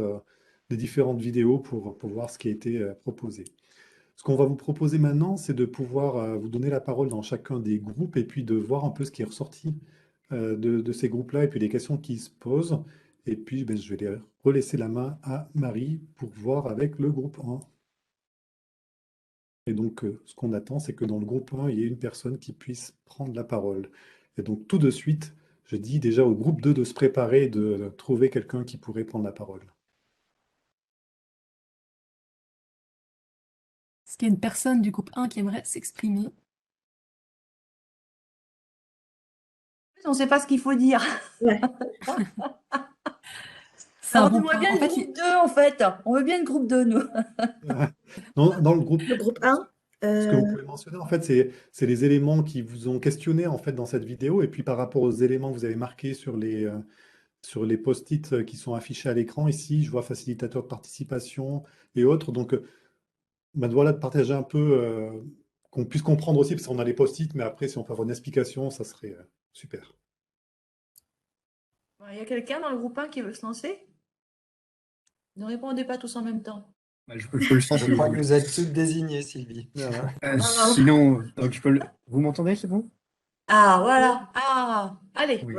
vidéos pour voir ce qui a été proposé. Ce qu'on va vous proposer maintenant, c'est de pouvoir vous donner la parole dans chacun des groupes et puis de voir un peu ce qui est ressorti de ces groupes-là et puis les questions qui se posent. Et puis, ben, je vais relaisser la main à Marie pour voir avec le groupe 1. Et donc, ce qu'on attend, c'est que dans le groupe 1, il y ait une personne qui puisse prendre la parole. Et donc, tout de suite, je dis déjà au groupe 2 de se préparer, de trouver quelqu'un qui pourrait prendre la parole. Est-ce qu'il y a une personne du groupe 1 qui aimerait s'exprimer? On ne sait pas ce qu'il faut dire. Ouais. C'est un Alors, bon on aimerait point. bien En le fait, groupe 2, en fait. On veut bien le groupe 2, nous. Dans le groupe, Le groupe 1, ce que vous pouvez mentionner, en fait, c'est les éléments qui vous ont questionné en fait dans cette vidéo, et puis par rapport aux éléments que vous avez marqués sur les post-it qui sont affichés à l'écran ici, je vois facilitateur de participation et autres. Donc, ben voilà, de partager un peu, qu'on puisse comprendre aussi, parce qu'on a les post-it, mais après, si on peut avoir une explication, ça serait super. Il y a quelqu'un dans le groupe 1 qui veut se lancer? Ne répondez pas tous en même temps. Bah, je peux le faire Je si vous crois que voulez. vous êtes toutes désignées, Sylvie. Voilà. Sinon, donc vous m'entendez, c'est bon? Ah, voilà. Ah, allez. Oui.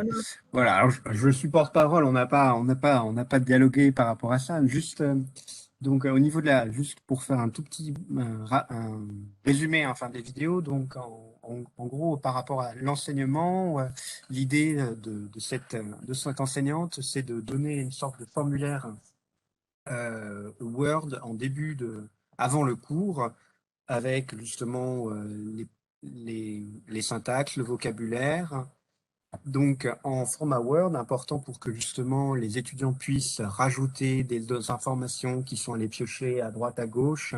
Voilà, alors je suis porte-parole, on n'a pas dialogué par rapport à ça. Juste, donc au niveau juste pour faire un tout petit un résumé, hein, enfin des vidéos, donc en gros par rapport à l'enseignement, l'idée de cette enseignante, c'est de donner une sorte de formulaire Word avant le cours, avec justement les syntaxes, le vocabulaire. Donc, en format Word, important pour que justement les étudiants puissent rajouter des informations qui sont allées piocher à droite, à gauche,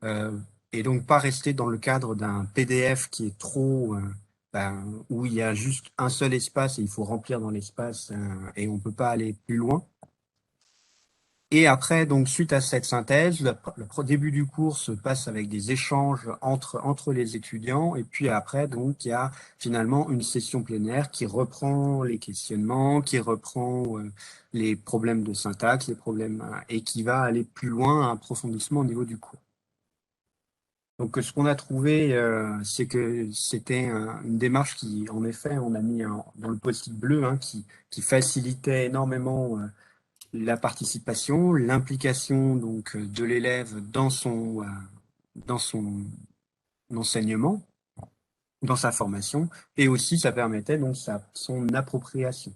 euh, et donc pas rester dans le cadre d'un PDF qui est trop, où il y a juste un seul espace et il faut remplir dans l'espace et on peut pas aller plus loin. Et après, donc, suite à cette synthèse, le début du cours se passe avec des échanges entre les étudiants. Et puis après, donc, il y a finalement une session plénière qui reprend les questionnements, qui reprend les problèmes de syntaxe, les problèmes, et qui va aller plus loin, un approfondissement au niveau du cours. Donc, ce qu'on a trouvé, c'est que c'était une démarche qui, en effet, on a mis dans le post-it bleu, hein, qui facilitait énormément la participation, l'implication donc de l'élève dans son enseignement, dans sa formation, et aussi ça permettait donc son appropriation,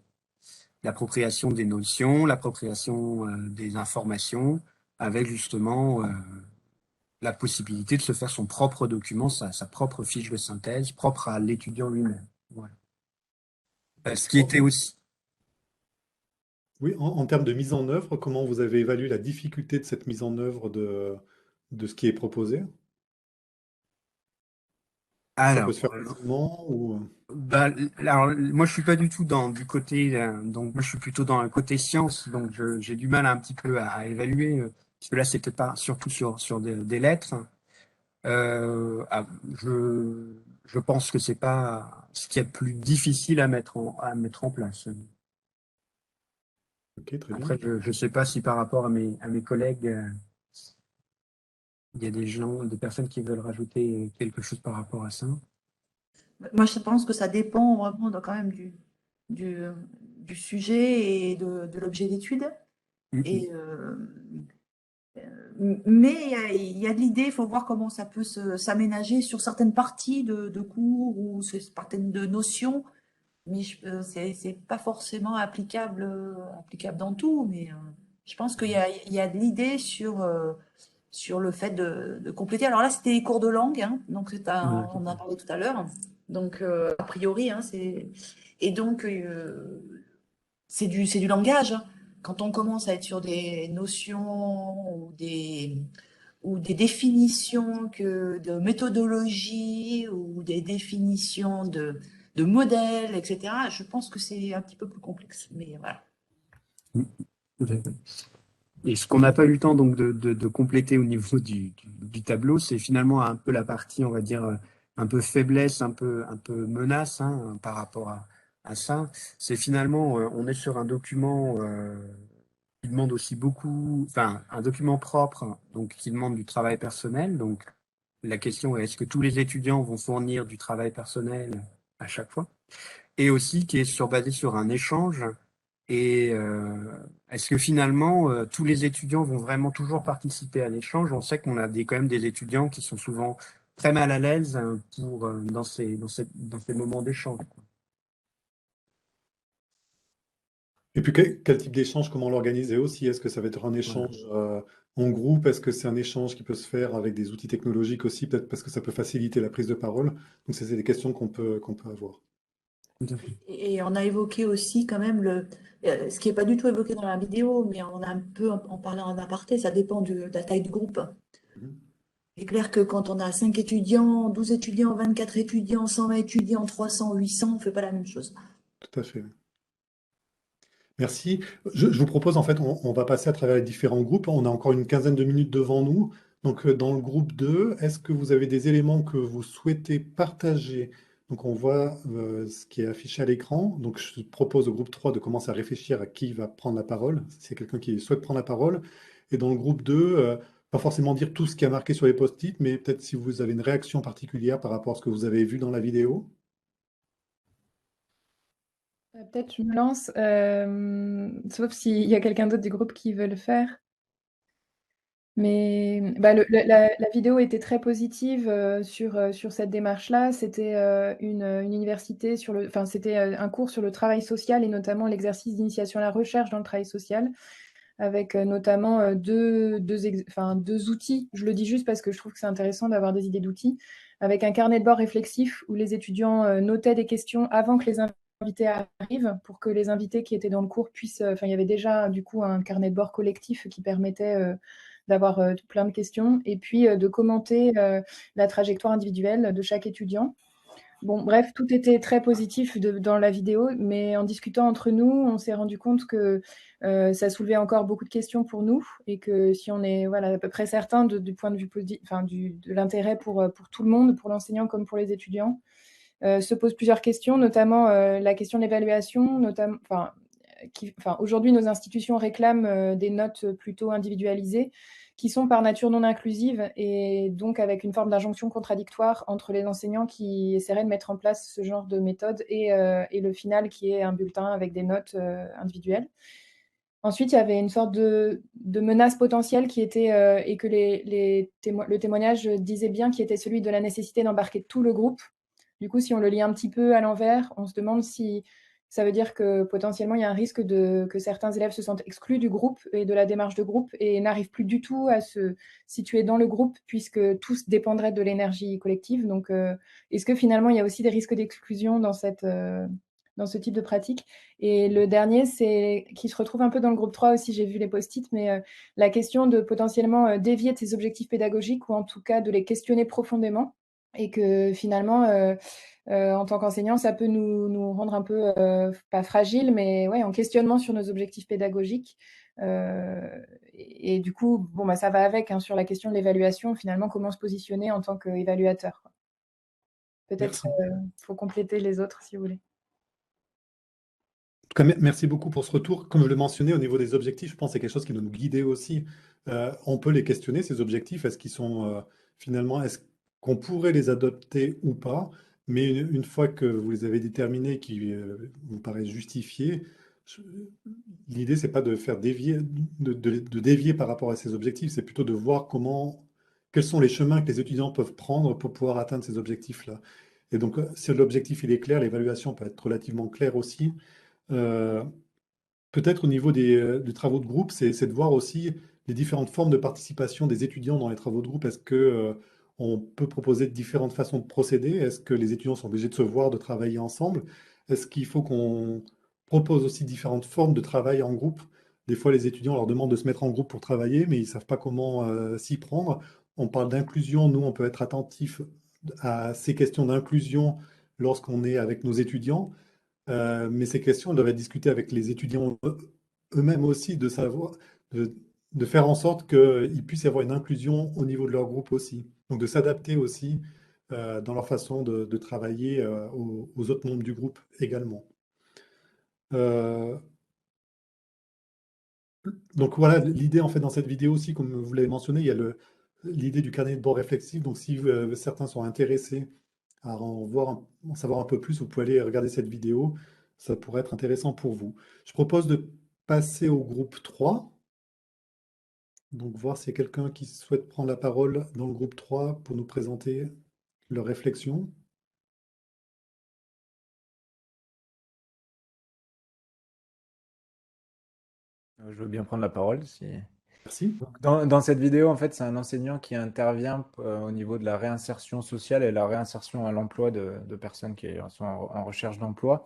l'appropriation des notions, l'appropriation des informations, avec justement la possibilité de se faire son propre document, sa propre fiche de synthèse, propre à l'étudiant lui-même. Voilà. Ce qui était aussi Oui, en termes de mise en œuvre, comment vous avez évalué la difficulté de cette mise en œuvre de ce qui est proposé? Ça peut alors se faire facilement ou... bah, alors, moi, je suis pas du tout du côté, donc moi, je suis plutôt dans le côté science, donc j'ai du mal un petit peu à évaluer, parce que là, c'était pas surtout sur des lettres. Je pense que c'est pas ce qui est le plus difficile à mettre en place. Ok, très bien. Après, je sais pas si par rapport à mes collègues, il y a des personnes qui veulent rajouter quelque chose par rapport à ça. Moi, je pense que ça dépend vraiment quand même du, du sujet et de l'objet d'étude. Mhm. Et Mais il y a de l'idée, il faut voir comment ça peut s'aménager sur certaines parties de cours ou sur certaines de notions. Mais c'est pas forcément applicable dans tout. Mais je pense qu'il y a de l'idée sur le fait de compléter. Alors là, c'était les cours de langue, hein, donc Voilà, on en a parlé tout à l'heure. Donc, a priori, hein, et donc, c'est du langage, hein. Quand on commence à être sur des notions ou des définitions de méthodologie ou des définitions de modèles, etc., je pense que c'est un petit peu plus complexe. Mais voilà. tout à fait. Et ce qu'on n'a pas eu le temps donc de compléter au niveau du tableau, c'est finalement un peu la partie, on va dire, un peu faiblesse, un peu menace, hein, par rapport à ça. C'est finalement, on est sur un document qui demande aussi beaucoup, enfin, un document propre, donc qui demande du travail personnel. Donc, la question est, est-ce que tous les étudiants vont fournir du travail personnel à chaque fois? Et aussi qui est basé sur un échange. Et est-ce que finalement, tous les étudiants vont vraiment toujours participer à l'échange? On sait qu'on a quand même des étudiants qui sont souvent très mal à l'aise dans ces moments d'échange. Et puis, quel type d'échange, comment l'organiser aussi? Est-ce que ça va être un Voilà. échange en groupe? Est-ce que c'est un échange qui peut se faire avec des outils technologiques aussi? Peut-être parce que ça peut faciliter la prise de parole. Donc, c'est des questions qu'on peut avoir. Tout à fait. Et on a évoqué aussi quand même ce qui n'est pas du tout évoqué dans la vidéo, mais on a un peu en parlé en aparté, ça dépend de la taille du groupe. Mhm. C'est clair que quand on a 5 étudiants, 12 étudiants, 24 étudiants, 120 étudiants, 300, 800, on ne fait pas la même chose. Tout à fait. Merci. Je vous propose, en fait, on va passer à travers les différents groupes. On a encore une quinzaine de minutes devant nous. Donc, dans le groupe 2, est-ce que vous avez des éléments que vous souhaitez partager? Donc, on voit ce qui est affiché à l'écran. Donc, je propose au groupe 3 de commencer à réfléchir à qui va prendre la parole, si c'est quelqu'un qui souhaite prendre la parole. Et dans le groupe 2, pas forcément dire tout ce qui est marqué sur les post-it, mais peut-être si vous avez une réaction particulière par rapport à ce que vous avez vu dans la vidéo. Peut-être je me lance, sauf s'il y a quelqu'un d'autre du groupe qui veut le faire. Mais bah, la vidéo était très positive sur cette démarche-là. C'était une université enfin, c'était un cours sur le travail social et notamment l'exercice d'initiation à la recherche dans le travail social, avec notamment enfin, deux outils. Je le dis juste parce que je trouve que c'est intéressant d'avoir des idées d'outils, avec un carnet de bord réflexif où les étudiants notaient des questions avant que les invités arrivent, pour que les invités qui étaient dans le cours puissent. Enfin, il y avait déjà du coup un carnet de bord collectif qui permettait d'avoir plein de questions, et puis de commenter la trajectoire individuelle de chaque étudiant. Bon, bref, tout était très positif dans la vidéo, mais en discutant entre nous, on s'est rendu compte que ça soulevait encore beaucoup de questions pour nous, et que si on est voilà, à peu près certain du point de vue enfin, de l'intérêt pour tout le monde, pour l'enseignant comme pour les étudiants, se posent plusieurs questions, notamment la question de l'évaluation, notamment, enfin, aujourd'hui, nos institutions réclament des notes plutôt individualisées, qui sont par nature non inclusives, et donc avec une forme d'injonction contradictoire entre les enseignants qui essaieraient de mettre en place ce genre de méthode et le final qui est un bulletin avec des notes individuelles. Ensuite, il y avait une sorte de menace potentielle qui était, et que le témoignage disait bien, qui était celui de la nécessité d'embarquer tout le groupe. Du coup, si on le lit un petit peu à l'envers, on se demande si ça veut dire que potentiellement il y a un risque que certains élèves se sentent exclus du groupe et de la démarche de groupe et n'arrivent plus du tout à se situer dans le groupe, puisque tous dépendraient de l'énergie collective. Donc, est-ce que finalement il y a aussi des risques d'exclusion dans ce type de pratique? Et le dernier, c'est qui se retrouve un peu dans le groupe 3 aussi, j'ai vu les post-it, mais la question de potentiellement dévier de ses objectifs pédagogiques, ou en tout cas de les questionner profondément, et que finalement, en tant qu'enseignant, ça peut nous rendre un peu, pas fragiles, mais ouais, en questionnement sur nos objectifs pédagogiques. Et du coup, bon, bah, ça va avec, hein, sur la question de l'évaluation, finalement, comment se positionner en tant qu'évaluateur, quoi. Peut-être Merci. faut compléter les autres si vous voulez. En tout cas, merci beaucoup pour ce retour. Comme je le mentionnais, au niveau des objectifs, je pense que c'est quelque chose qui doit nous guider aussi. On peut les questionner, ces objectifs. Est-ce qu'ils sont finalement, est-ce qu'on pourrait les adopter ou pas? Mais une fois que vous les avez déterminés, qui vous paraissent justifiés, je- l'idée, c'est pas de faire dévier, de dévier par rapport à ces objectifs, c'est plutôt de voir quels sont les chemins que les étudiants peuvent prendre pour pouvoir atteindre ces objectifs-là. Et donc, si l'objectif il est clair, l'évaluation peut être relativement claire aussi. Euh, Peut-être au niveau des travaux de groupe, c'est de voir aussi les différentes formes de participation des étudiants dans les travaux de groupe. Est-ce que, on peut proposer différentes façons de procéder? Est-ce que les étudiants sont obligés de se voir, de travailler ensemble? Est-ce qu'il faut qu'on propose aussi différentes formes de travail en groupe? Des fois, les étudiants, on leur demande de se mettre en groupe pour travailler, mais ils ne savent pas comment s'y prendre. On parle d'inclusion. Nous, on peut être attentif à ces questions d'inclusion lorsqu'on est avec nos étudiants. Mais ces questions, elles doivent être discutées avec les étudiants eux-mêmes aussi, de, de faire en sorte qu'il puisse y avoir une inclusion au niveau de leur groupe aussi. Donc de s'adapter aussi dans leur façon de travailler aux autres membres du groupe également. Euh, donc voilà, l'idée en fait dans cette vidéo aussi, comme vous l'avez mentionné, il y a l'idée du carnet de bord réflexif. Donc si certains sont intéressés à en savoir un peu plus, vous pouvez aller regarder cette vidéo. Ça pourrait être intéressant pour vous. Je propose de passer au groupe 3. Donc voir s'il y a quelqu'un qui souhaite prendre la parole dans le groupe 3 pour nous présenter leur réflexion. Je veux bien prendre la parole si. Merci. Donc, dans cette vidéo, en fait, c'est un enseignant qui intervient au niveau de la réinsertion sociale et la réinsertion à l'emploi de personnes qui sont en recherche d'emploi.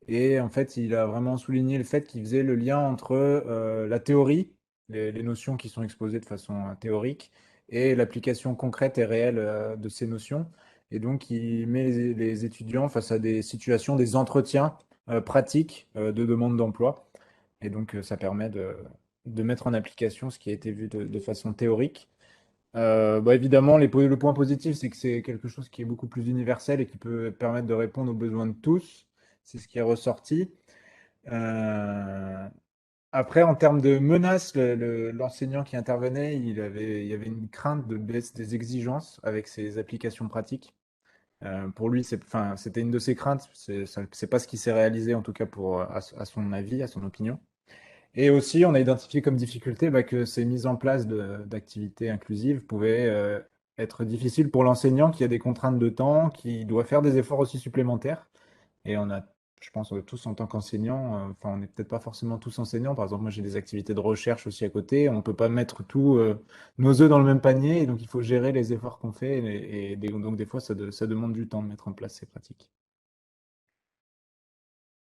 Et en fait, il a vraiment souligné le fait qu'il faisait le lien entre la théorie, les notions qui sont exposées de façon théorique, et l'application concrète et réelle de ces notions. Et donc, il met les étudiants face à des situations, des entretiens pratiques de demande d'emploi. Et donc, ça permet de mettre en application ce qui a été vu de façon théorique. Évidemment, le point positif, c'est que c'est quelque chose qui est beaucoup plus universel et qui peut permettre de répondre aux besoins de tous. C'est ce qui est ressorti. Euh, Après, en termes de menaces, l'enseignant qui intervenait, il y avait une crainte de baisse des exigences avec ses applications pratiques. Pour lui, c'était une de ses craintes. C'est pas ce qui s'est réalisé, en tout cas à son avis, à son opinion. Et aussi, on a identifié comme difficulté que ces mises en place d'activités inclusives pouvaient être difficiles pour l'enseignant qui a des contraintes de temps, qui doit faire des efforts aussi supplémentaires. Et on a, je pense, tous en tant qu'enseignants, enfin, on n'est peut-être pas forcément tous enseignants. Par exemple, moi, j'ai des activités de recherche aussi à côté. On ne peut pas mettre tous nos œufs dans le même panier. Et donc, il faut gérer les efforts qu'on fait. Donc, des fois, ça demande du temps de mettre en place ces pratiques.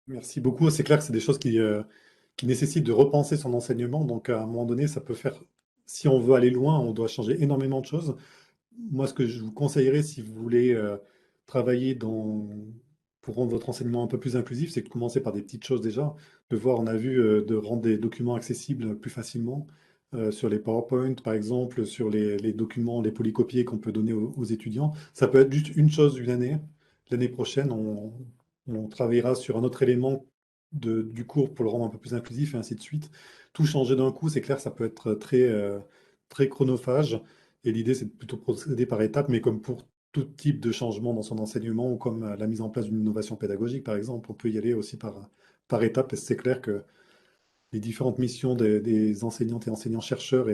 Merci beaucoup. C'est clair que c'est des choses qui nécessitent de repenser son enseignement. Donc à un moment donné, ça peut faire, si on veut aller loin, on doit changer énormément de choses. Moi, ce que je vous conseillerais, si vous voulez travailler pour rendre votre enseignement un peu plus inclusif, c'est de commencer par des petites choses déjà. De voir, on a vu, de rendre des documents accessibles plus facilement sur les PowerPoint, par exemple, sur les documents, les polycopiés qu'on peut donner aux étudiants. Ça peut être juste une chose une année. L'année prochaine, on travaillera sur un autre élément du cours pour le rendre un peu plus inclusif et ainsi de suite. Tout changer d'un coup, c'est clair, ça peut être très chronophage. Et l'idée, c'est de plutôt procéder par étapes, mais comme pour tout type de changement dans son enseignement, ou comme la mise en place d'une innovation pédagogique, par exemple, on peut y aller aussi par étapes. Et c'est clair que les différentes missions des enseignantes et enseignants-chercheurs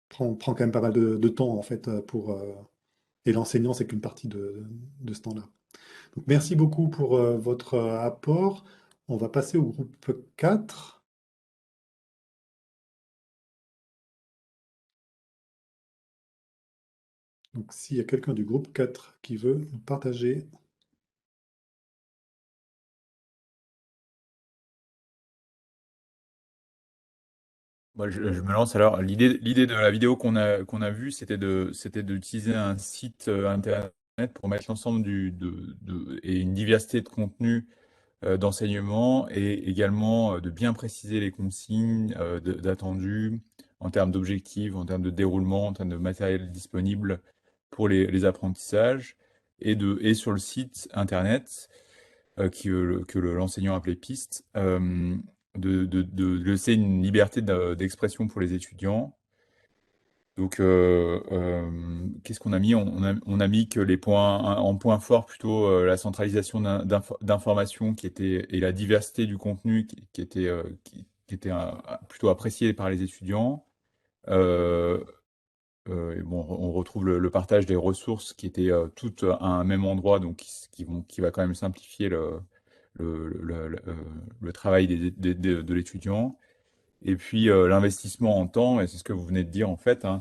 prend quand même pas mal de temps, en fait, et l'enseignant, c'est qu'une partie de ce temps-là. Donc, merci beaucoup pour votre apport. On va passer au groupe 4. Donc, s'il y a quelqu'un du groupe 4 qui veut nous partager. Moi, je me lance alors. L'idée de la vidéo qu'on a vue, c'était d'utiliser un site internet pour mettre l'ensemble et une diversité de contenus d'enseignement et également de bien préciser les consignes d'attendus en termes d'objectifs, en termes de déroulement, en termes de matériel disponible pour les apprentissages et sur le site internet que l'enseignant appelait piste, de laisser une liberté d'expression pour les étudiants Donc, qu'est-ce qu'on a mis? On a mis que les points, en point fort plutôt la centralisation d'informations et la diversité du contenu qui était plutôt apprécié par les étudiants. Euh, et bon, on retrouve le partage des ressources qui étaient toutes à un même endroit, donc qui va quand même simplifier le travail de l'étudiant. Et puis l'investissement en temps, et c'est ce que vous venez de dire en fait, hein,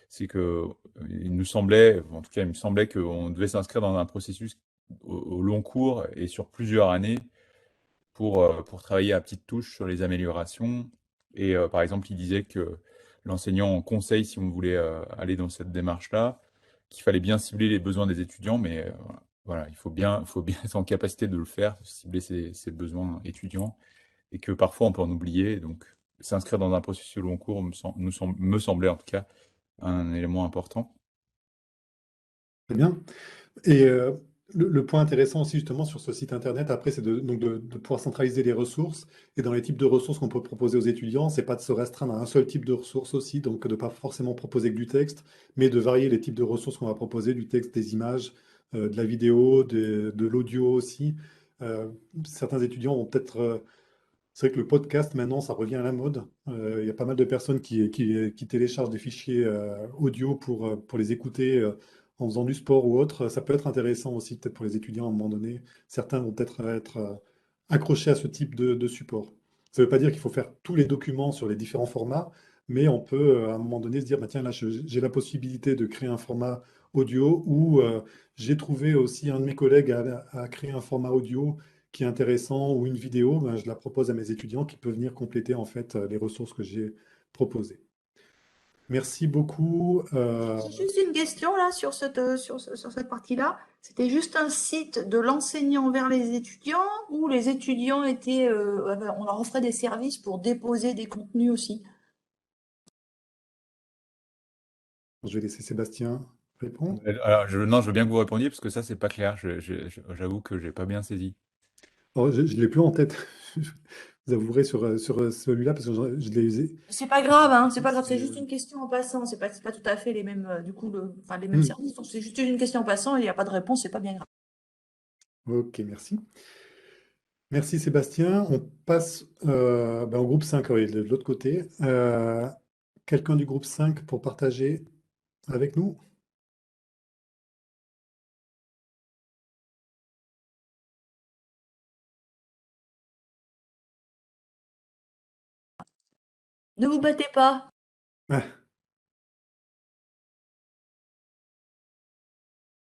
c'est que il nous semblait, en tout cas il me semblait qu'on devait s'inscrire dans un processus au long cours et sur plusieurs années pour travailler à petites touches sur les améliorations. Et par exemple, il disait que l'enseignant conseille, si on voulait aller dans cette démarche-là, qu'il fallait bien cibler les besoins des étudiants, mais voilà, faut bien être en capacité de le faire, cibler ses besoins étudiants, et que parfois on peut en oublier. Donc, s'inscrire dans un processus long cours me semblait en tout cas un élément important. Très bien. Et le point intéressant aussi justement sur ce site internet, après, c'est de pouvoir centraliser les ressources. Et dans les types de ressources qu'on peut proposer aux étudiants, c'est pas de se restreindre à un seul type de ressources aussi, donc de pas forcément proposer que du texte, mais de varier les types de ressources qu'on va proposer, du texte, des images, de la vidéo, de l'audio aussi. Euh, Certains étudiants vont peut-être c'est vrai que le podcast, maintenant, ça revient à la mode. Il y a pas mal de personnes qui téléchargent des fichiers audio pour les écouter en faisant du sport ou autre. Ça peut être intéressant aussi, peut-être pour les étudiants à un moment donné. Certains vont peut-être être accrochés à ce type de support. Ça ne veut pas dire qu'il faut faire tous les documents sur les différents formats, mais on peut à un moment donné se dire, bah, tiens, là, j'ai la possibilité de créer un format audio ou j'ai trouvé aussi un de mes collègues à créer un format audio qui est intéressant ou une vidéo, ben, je la propose à mes étudiants qui peuvent venir compléter en fait les ressources que j'ai proposées. Merci beaucoup. J'ai juste une question là sur cette partie-là. C'était juste un site de l'enseignant vers les étudiants ou les étudiants on leur offrait des services pour déposer des contenus aussi? Je vais laisser Sébastien répondre. Alors, non, je veux bien que vous répondiez parce que ça, c'est pas clair. J'avoue que j'ai pas bien saisi. Oh, je ne l'ai plus en tête. Vous avouerez sur celui-là parce que je l'ai usé. C'est pas grave, hein, c'est pas grave, c'est C'est- juste une question en passant. C'est pas tout à fait les mêmes, du coup, enfin, les mêmes Hmm. services. Donc c'est juste une question en passant, il n'y a pas de réponse, c'est pas bien grave. Ok, merci. Merci Sébastien. On passe ben, au groupe 5, oui, de l'autre côté. Quelqu'un du groupe 5 pour partager avec nous? Ne vous battez pas. Ah,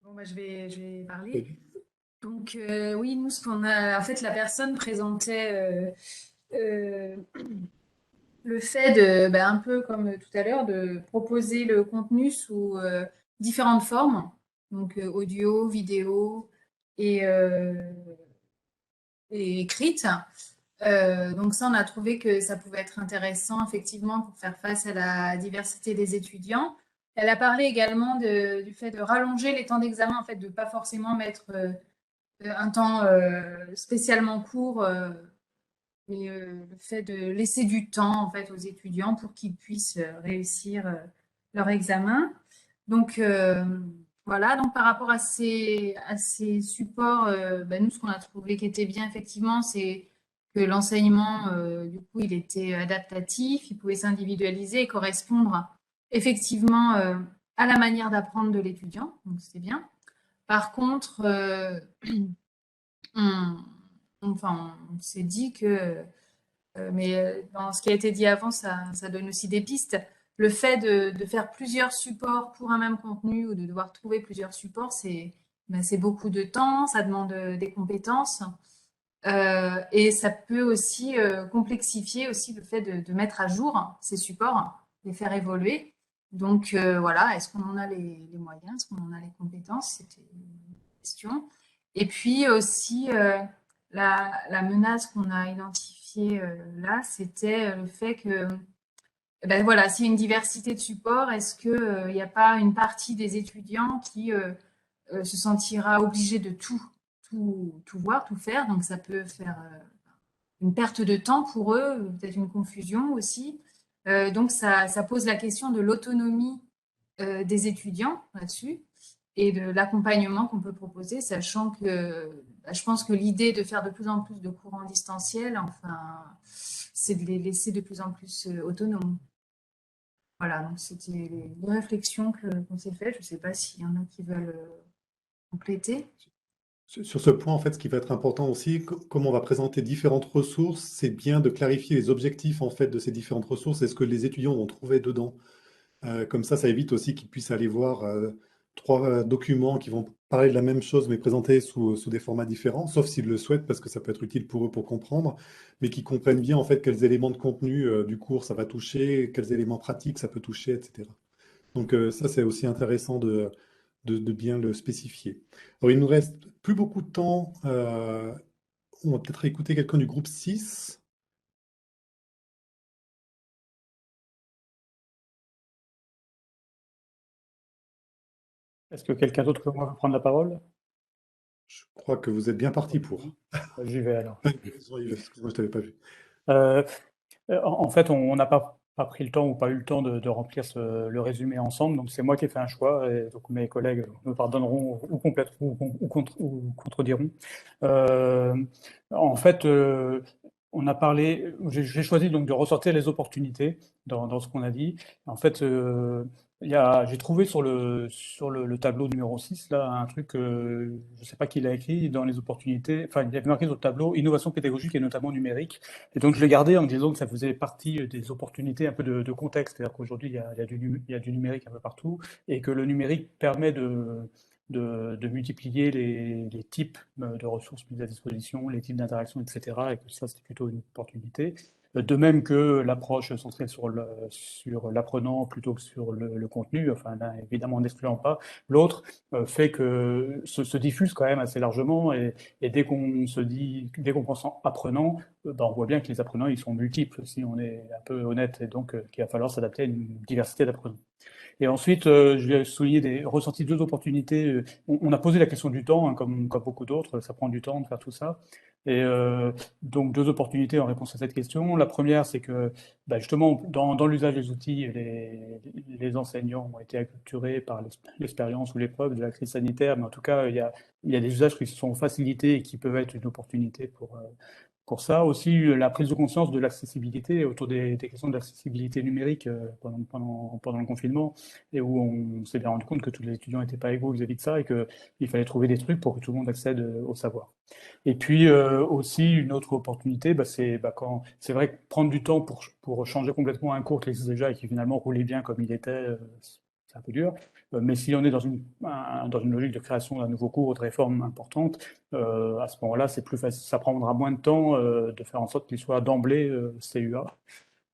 Bon, bah, je vais parler. vas-y. Donc, oui, nous, ce qu'on a, en fait, la personne présentait euh, le fait de, bah, un peu comme tout à l'heure, de proposer le contenu sous différentes formes, donc audio, vidéo et, euh, et écrite. Donc ça, on a trouvé que ça pouvait être intéressant, effectivement, pour faire face à la diversité des étudiants. Elle a parlé également du fait de rallonger les temps d'examen, en fait, de ne pas forcément mettre un temps spécialement court et le fait de laisser du temps en fait aux étudiants pour qu'ils puissent réussir leur examen. Donc voilà, donc par rapport à ces supports, ben, nous ce qu'on a trouvé qui était bien effectivement, c'est que l'enseignement, du coup, il était adaptatif, il pouvait s'individualiser et correspondre effectivement à la manière d'apprendre de l'étudiant, donc c'était bien. Par contre, on, on s'est dit que mais dans ce qui a été dit avant, ça donne aussi des pistes. Le fait de faire plusieurs supports pour un même contenu ou de devoir trouver plusieurs supports, c'est beaucoup de temps, ça demande des compétences et ça peut aussi complexifier aussi le fait de mettre à jour ces supports, les faire évoluer. Donc voilà, est-ce qu'on en a les moyens, est-ce qu'on en a les compétences? C'était une question. Et puis aussi, la menace qu'on a identifiée là, c'était le fait que, ben voilà, s'il y a une diversité de supports, est-ce qu'il n'y a pas une partie des étudiants qui se sentira obligée de tout voir, tout faire? Donc ça peut faire une perte de temps pour eux, peut-être une confusion aussi. Donc, ça pose la question de l'autonomie des étudiants là-dessus et de l'accompagnement qu'on peut proposer, sachant que je pense que l'idée de faire de plus en plus de cours en distanciel, enfin, c'est de les laisser de plus en plus autonomes. Voilà, donc c'était les réflexions qu'on s'est faites. Je ne sais pas s'il y en a qui veulent compléter. Sur ce point, en fait, ce qui va être important aussi, comme on va présenter différentes ressources, c'est bien de clarifier les objectifs en fait de ces différentes ressources et ce que les étudiants vont trouver dedans. Comme ça évite aussi qu'ils puissent aller voir trois documents qui vont parler de la même chose mais présentés sous des formats différents, sauf s'ils le souhaitent parce que ça peut être utile pour eux pour comprendre, mais qui comprennent bien en fait quels éléments de contenu du cours ça va toucher, quels éléments pratiques ça peut toucher, etc. Donc ça, c'est aussi intéressant de bien le spécifier. Alors, il nous reste plus beaucoup de temps. On va peut-être écouter quelqu'un du groupe 6. Est-ce que quelqu'un d'autre que moi veut prendre la parole? Je crois que vous êtes bien parti pour. J'y vais alors. Excuse-moi, je t'avais pas vu. En fait, on n'a pas pris le temps ou pas eu le temps de remplir le résumé ensemble, donc c'est moi qui ai fait un choix, et donc mes collègues me pardonneront ou compléteront ou contrediront. En fait, on a parlé, j'ai choisi donc de ressortir les opportunités dans ce qu'on a dit. En fait, j'ai trouvé sur le tableau numéro 6, là, un truc, je ne sais pas qui l'a écrit, dans les opportunités, enfin, il y avait marqué sur le tableau innovation pédagogique et notamment numérique. Et donc, je l'ai gardé en me disant que ça faisait partie des opportunités un peu de contexte. C'est-à-dire qu'aujourd'hui, il y a du numérique un peu partout et que le numérique permet de multiplier les types de ressources mises à disposition, les types d'interactions, etc. Et que ça, c'est plutôt une opportunité. De même que l'approche centrée sur l'apprenant plutôt que sur le contenu, enfin, là, évidemment en n'excluant pas. L'autre fait que se diffuse quand même assez largement et dès qu'on pense en apprenant, ben, on voit bien que les apprenants, ils sont multiples, si on est un peu honnête, et donc qu'il va falloir s'adapter à une diversité d'apprenants. Et ensuite, je vais souligner ressorti deux opportunités. On a posé la question du temps, hein, comme beaucoup d'autres, ça prend du temps de faire tout ça. Et donc, deux opportunités en réponse à cette question. La première, c'est que bah, justement, dans l'usage des outils, les enseignants ont été acculturés par l'expérience ou l'épreuve de la crise sanitaire, mais en tout cas, il y a des usages qui se sont facilités et qui peuvent être une opportunité pour ça. Aussi, la prise de conscience de l'accessibilité autour des questions de l'accessibilité numérique pendant le confinement, et où on s'est bien rendu compte que tous les étudiants n'étaient pas égaux vis-à-vis de ça et qu'il fallait trouver des trucs pour que tout le monde accède au savoir. Et puis aussi, une autre opportunité, c'est vrai que prendre du temps pour changer complètement un cours qui existe déjà et qui finalement roulait bien comme il était, c'est un peu dur. Mais si on est dans une logique de création d'un nouveau cours ou de réforme importante, à ce moment-là, c'est plus facile, ça prendra moins de temps de faire en sorte qu'il soit d'emblée CUA.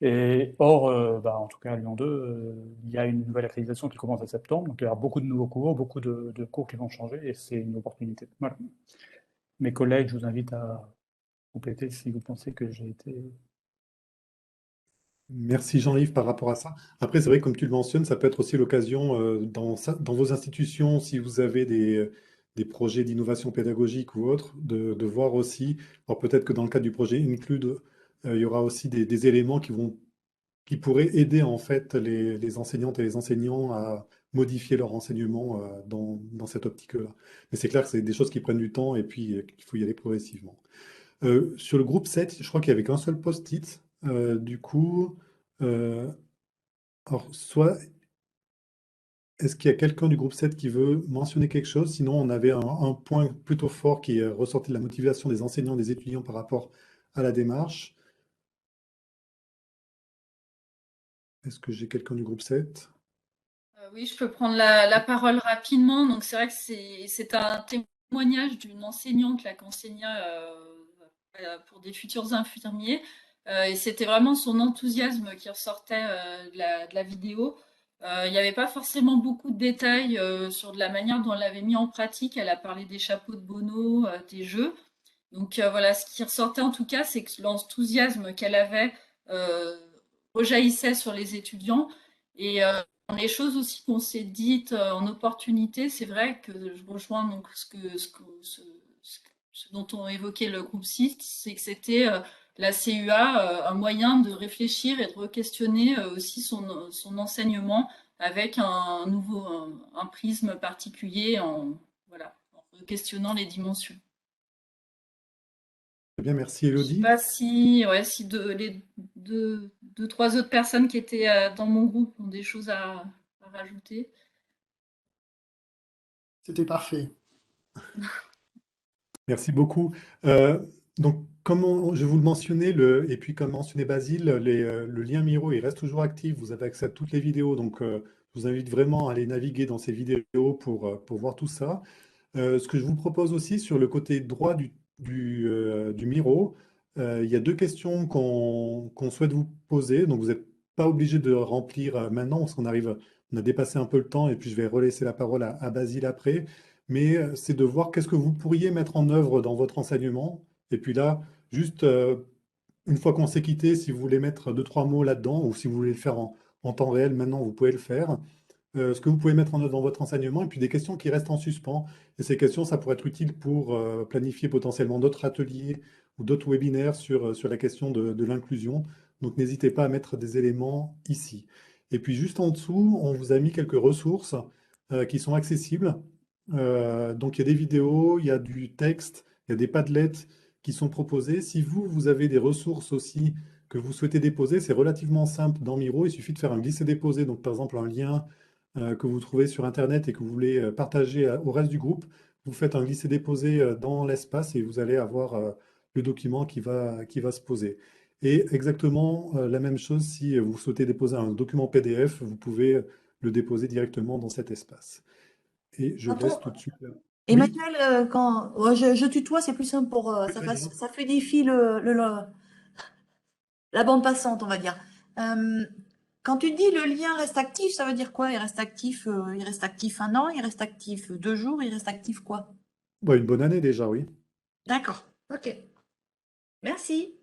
Et or, en tout cas à Lyon 2, il y a une nouvelle accréditation qui commence en septembre, donc il y aura beaucoup de nouveaux cours, beaucoup de cours qui vont changer, et c'est une opportunité. Voilà. Mes collègues, je vous invite à compléter si vous pensez que j'ai été... Merci Jean-Yves par rapport à ça. Après, c'est vrai, comme tu le mentionnes, ça peut être aussi l'occasion dans vos institutions, si vous avez des projets d'innovation pédagogique ou autres, de voir aussi, alors peut-être que dans le cadre du projet Include, il y aura aussi des éléments qui pourraient aider en fait les enseignantes et les enseignants à modifier leur enseignement dans cette optique-là. Mais c'est clair que c'est des choses qui prennent du temps et puis qu'il faut y aller progressivement. Sur le groupe 7, je crois qu'il n'y avait qu'un seul post-it. Du coup, alors, soit est-ce qu'il y a quelqu'un du groupe 7 qui veut mentionner quelque chose? Sinon, on avait un point plutôt fort qui est ressorti de la motivation des enseignants, des étudiants par rapport à la démarche. Est-ce que j'ai quelqu'un du groupe 7? Oui, je peux prendre la parole rapidement. Donc, c'est vrai que c'est un témoignage d'une enseignante là, qui enseignait pour des futurs infirmiers. Et c'était vraiment son enthousiasme qui ressortait de la vidéo. Il n'y avait pas forcément beaucoup de détails sur de la manière dont elle l'avait mis en pratique. Elle a parlé des chapeaux de Bono, des jeux. Donc voilà, ce qui ressortait en tout cas, c'est que l'enthousiasme qu'elle avait rejaillissait sur les étudiants. Et dans les choses aussi qu'on s'est dites en opportunité, c'est vrai que je rejoins donc ce dont on évoquait le groupe 6, c'est que c'était la CUA un moyen de réfléchir et de re-questionner aussi son enseignement avec un prisme particulier voilà, en questionnant les dimensions. Très bien, merci Je sais Elodie. pas si, ouais, si les deux, trois autres personnes qui étaient dans mon groupe ont des choses à rajouter. C'était parfait. Merci beaucoup. Donc, je vous le mentionnais, et puis comme mentionné Basile, le lien Miro, il reste toujours actif. Vous avez accès à toutes les vidéos. Donc, je vous invite vraiment à aller naviguer dans ces vidéos pour voir tout ça. Ce que je vous propose aussi sur le côté droit du Miro, il y a deux questions qu'on souhaite vous poser. Donc, vous n'êtes pas obligé de remplir maintenant, parce on a dépassé un peu le temps, et puis je vais relaisser la parole à Basile après. Mais c'est de voir qu'est-ce que vous pourriez mettre en œuvre dans votre enseignement. Et puis là, juste une fois qu'on s'est quitté, si vous voulez mettre deux, trois mots là-dedans, ou si vous voulez le faire en temps réel, maintenant, vous pouvez le faire. Ce que vous pouvez mettre en œuvre dans votre enseignement, et puis des questions qui restent en suspens. Et ces questions, ça pourrait être utile pour planifier potentiellement d'autres ateliers ou d'autres webinaires sur la question de l'inclusion. Donc n'hésitez pas à mettre des éléments ici. Et puis juste en dessous, on vous a mis quelques ressources qui sont accessibles. Donc il y a des vidéos, il y a du texte, il y a des Padlets qui sont proposés. Si vous avez des ressources aussi que vous souhaitez déposer, c'est relativement simple dans Miro. Il suffit de faire un glisser-déposer. Donc par exemple un lien que vous trouvez sur Internet et que vous voulez partager au reste du groupe, vous faites un glisser-déposer dans l'espace et vous allez avoir le document qui va se poser. Et exactement la même chose si vous souhaitez déposer un document PDF, vous pouvez le déposer directement dans cet espace. Et je Quand laisse on- tout de suite. Oui, Emmanuel, ouais, je tutoie, c'est plus simple ça fluidifie la bande passante, on va dire. Euh, Quand tu dis le lien reste actif, ça veut dire quoi? Il reste actif 1 an, il reste actif 2 jours, il reste actif quoi? Bon, une bonne année déjà, oui. D'accord, ok. Merci.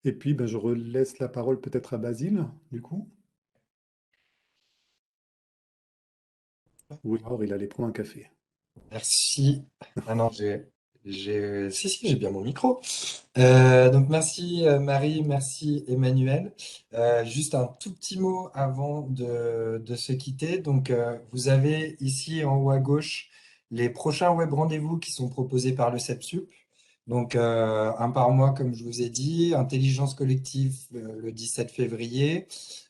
Et puis, ben, je relaisse la parole peut-être à Basile, du coup. Ou alors il allait prendre un café. Merci. Ah non, si, j'ai bien mon micro. Donc merci Marie, merci Emmanuel. Juste un tout petit mot avant de se quitter. Donc vous avez ici en haut à gauche les prochains web rendez-vous qui sont proposés par le CEPSUP. Donc un par mois comme je vous ai dit, intelligence collective le 17 février,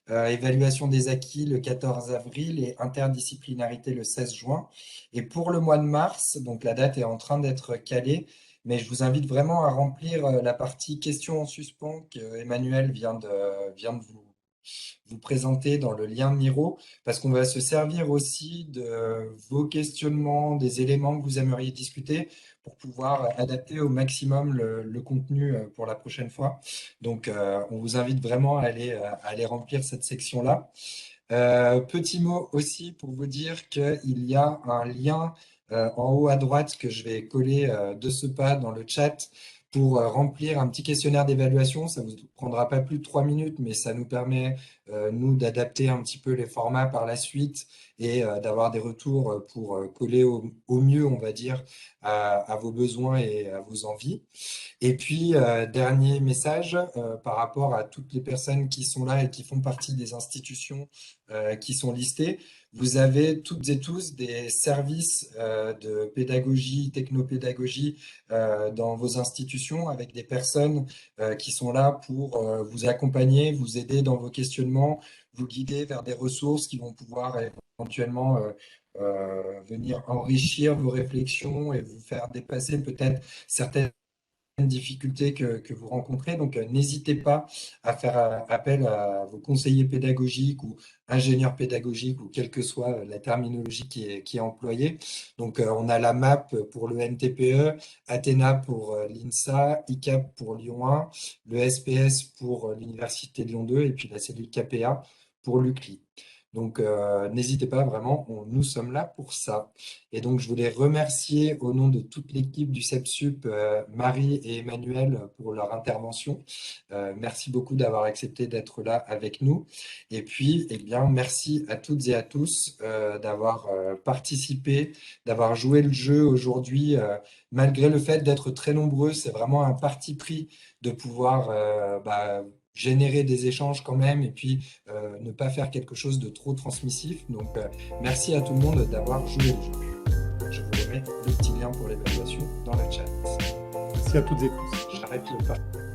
évaluation des acquis le 14 avril et interdisciplinarité le 16 juin. Et pour le mois de mars, donc la date est en train d'être calée, mais je vous invite vraiment à remplir la partie questions en suspens que Emmanuel vient de vous présenter dans le lien Miro, parce qu'on va se servir aussi de vos questionnements, des éléments que vous aimeriez discuter pour pouvoir adapter au maximum le contenu pour la prochaine fois. Donc, on vous invite vraiment à aller remplir cette section-là. Petit mot aussi pour vous dire qu'il y a un lien en haut à droite que je vais coller de ce pas dans le chat pour remplir un petit questionnaire d'évaluation. Ça ne vous prendra pas plus de 3 minutes, mais ça nous permet, nous, d'adapter un petit peu les formats par la suite et d'avoir des retours pour coller au mieux, on va dire, à vos besoins et à vos envies. Et puis, dernier message par rapport à toutes les personnes qui sont là et qui font partie des institutions qui sont listées. Vous avez toutes et tous des services de pédagogie, technopédagogie dans vos institutions avec des personnes qui sont là pour vous accompagner, vous aider dans vos questionnements, vous guider vers des ressources qui vont pouvoir éventuellement venir enrichir vos réflexions et vous faire dépasser peut-être certaines difficultés que vous rencontrez. Donc, n'hésitez pas à faire appel à vos conseillers pédagogiques ou ingénieurs pédagogiques ou quelle que soit la terminologie qui est employée. Donc, on a la MAP pour le NTPE, Athéna pour l'INSA, ICAP pour Lyon 1, le SPS pour l'Université de Lyon 2 et puis la cellule KPA pour l'UCLI. Donc, n'hésitez pas, vraiment, nous sommes là pour ça. Et donc, je voulais remercier au nom de toute l'équipe du CEPSUP, Marie et Emmanuel pour leur intervention. Merci beaucoup d'avoir accepté d'être là avec nous. Et puis, eh bien, merci à toutes et à tous d'avoir participé, d'avoir joué le jeu aujourd'hui, malgré le fait d'être très nombreux. C'est vraiment un parti pris de pouvoir générer des échanges quand même et puis ne pas faire quelque chose de trop transmissif. Donc, merci à tout le monde d'avoir joué le jeu. Je vous remets le petit lien pour l'évaluation dans le chat. Merci à toutes et tous. J'arrête le pas.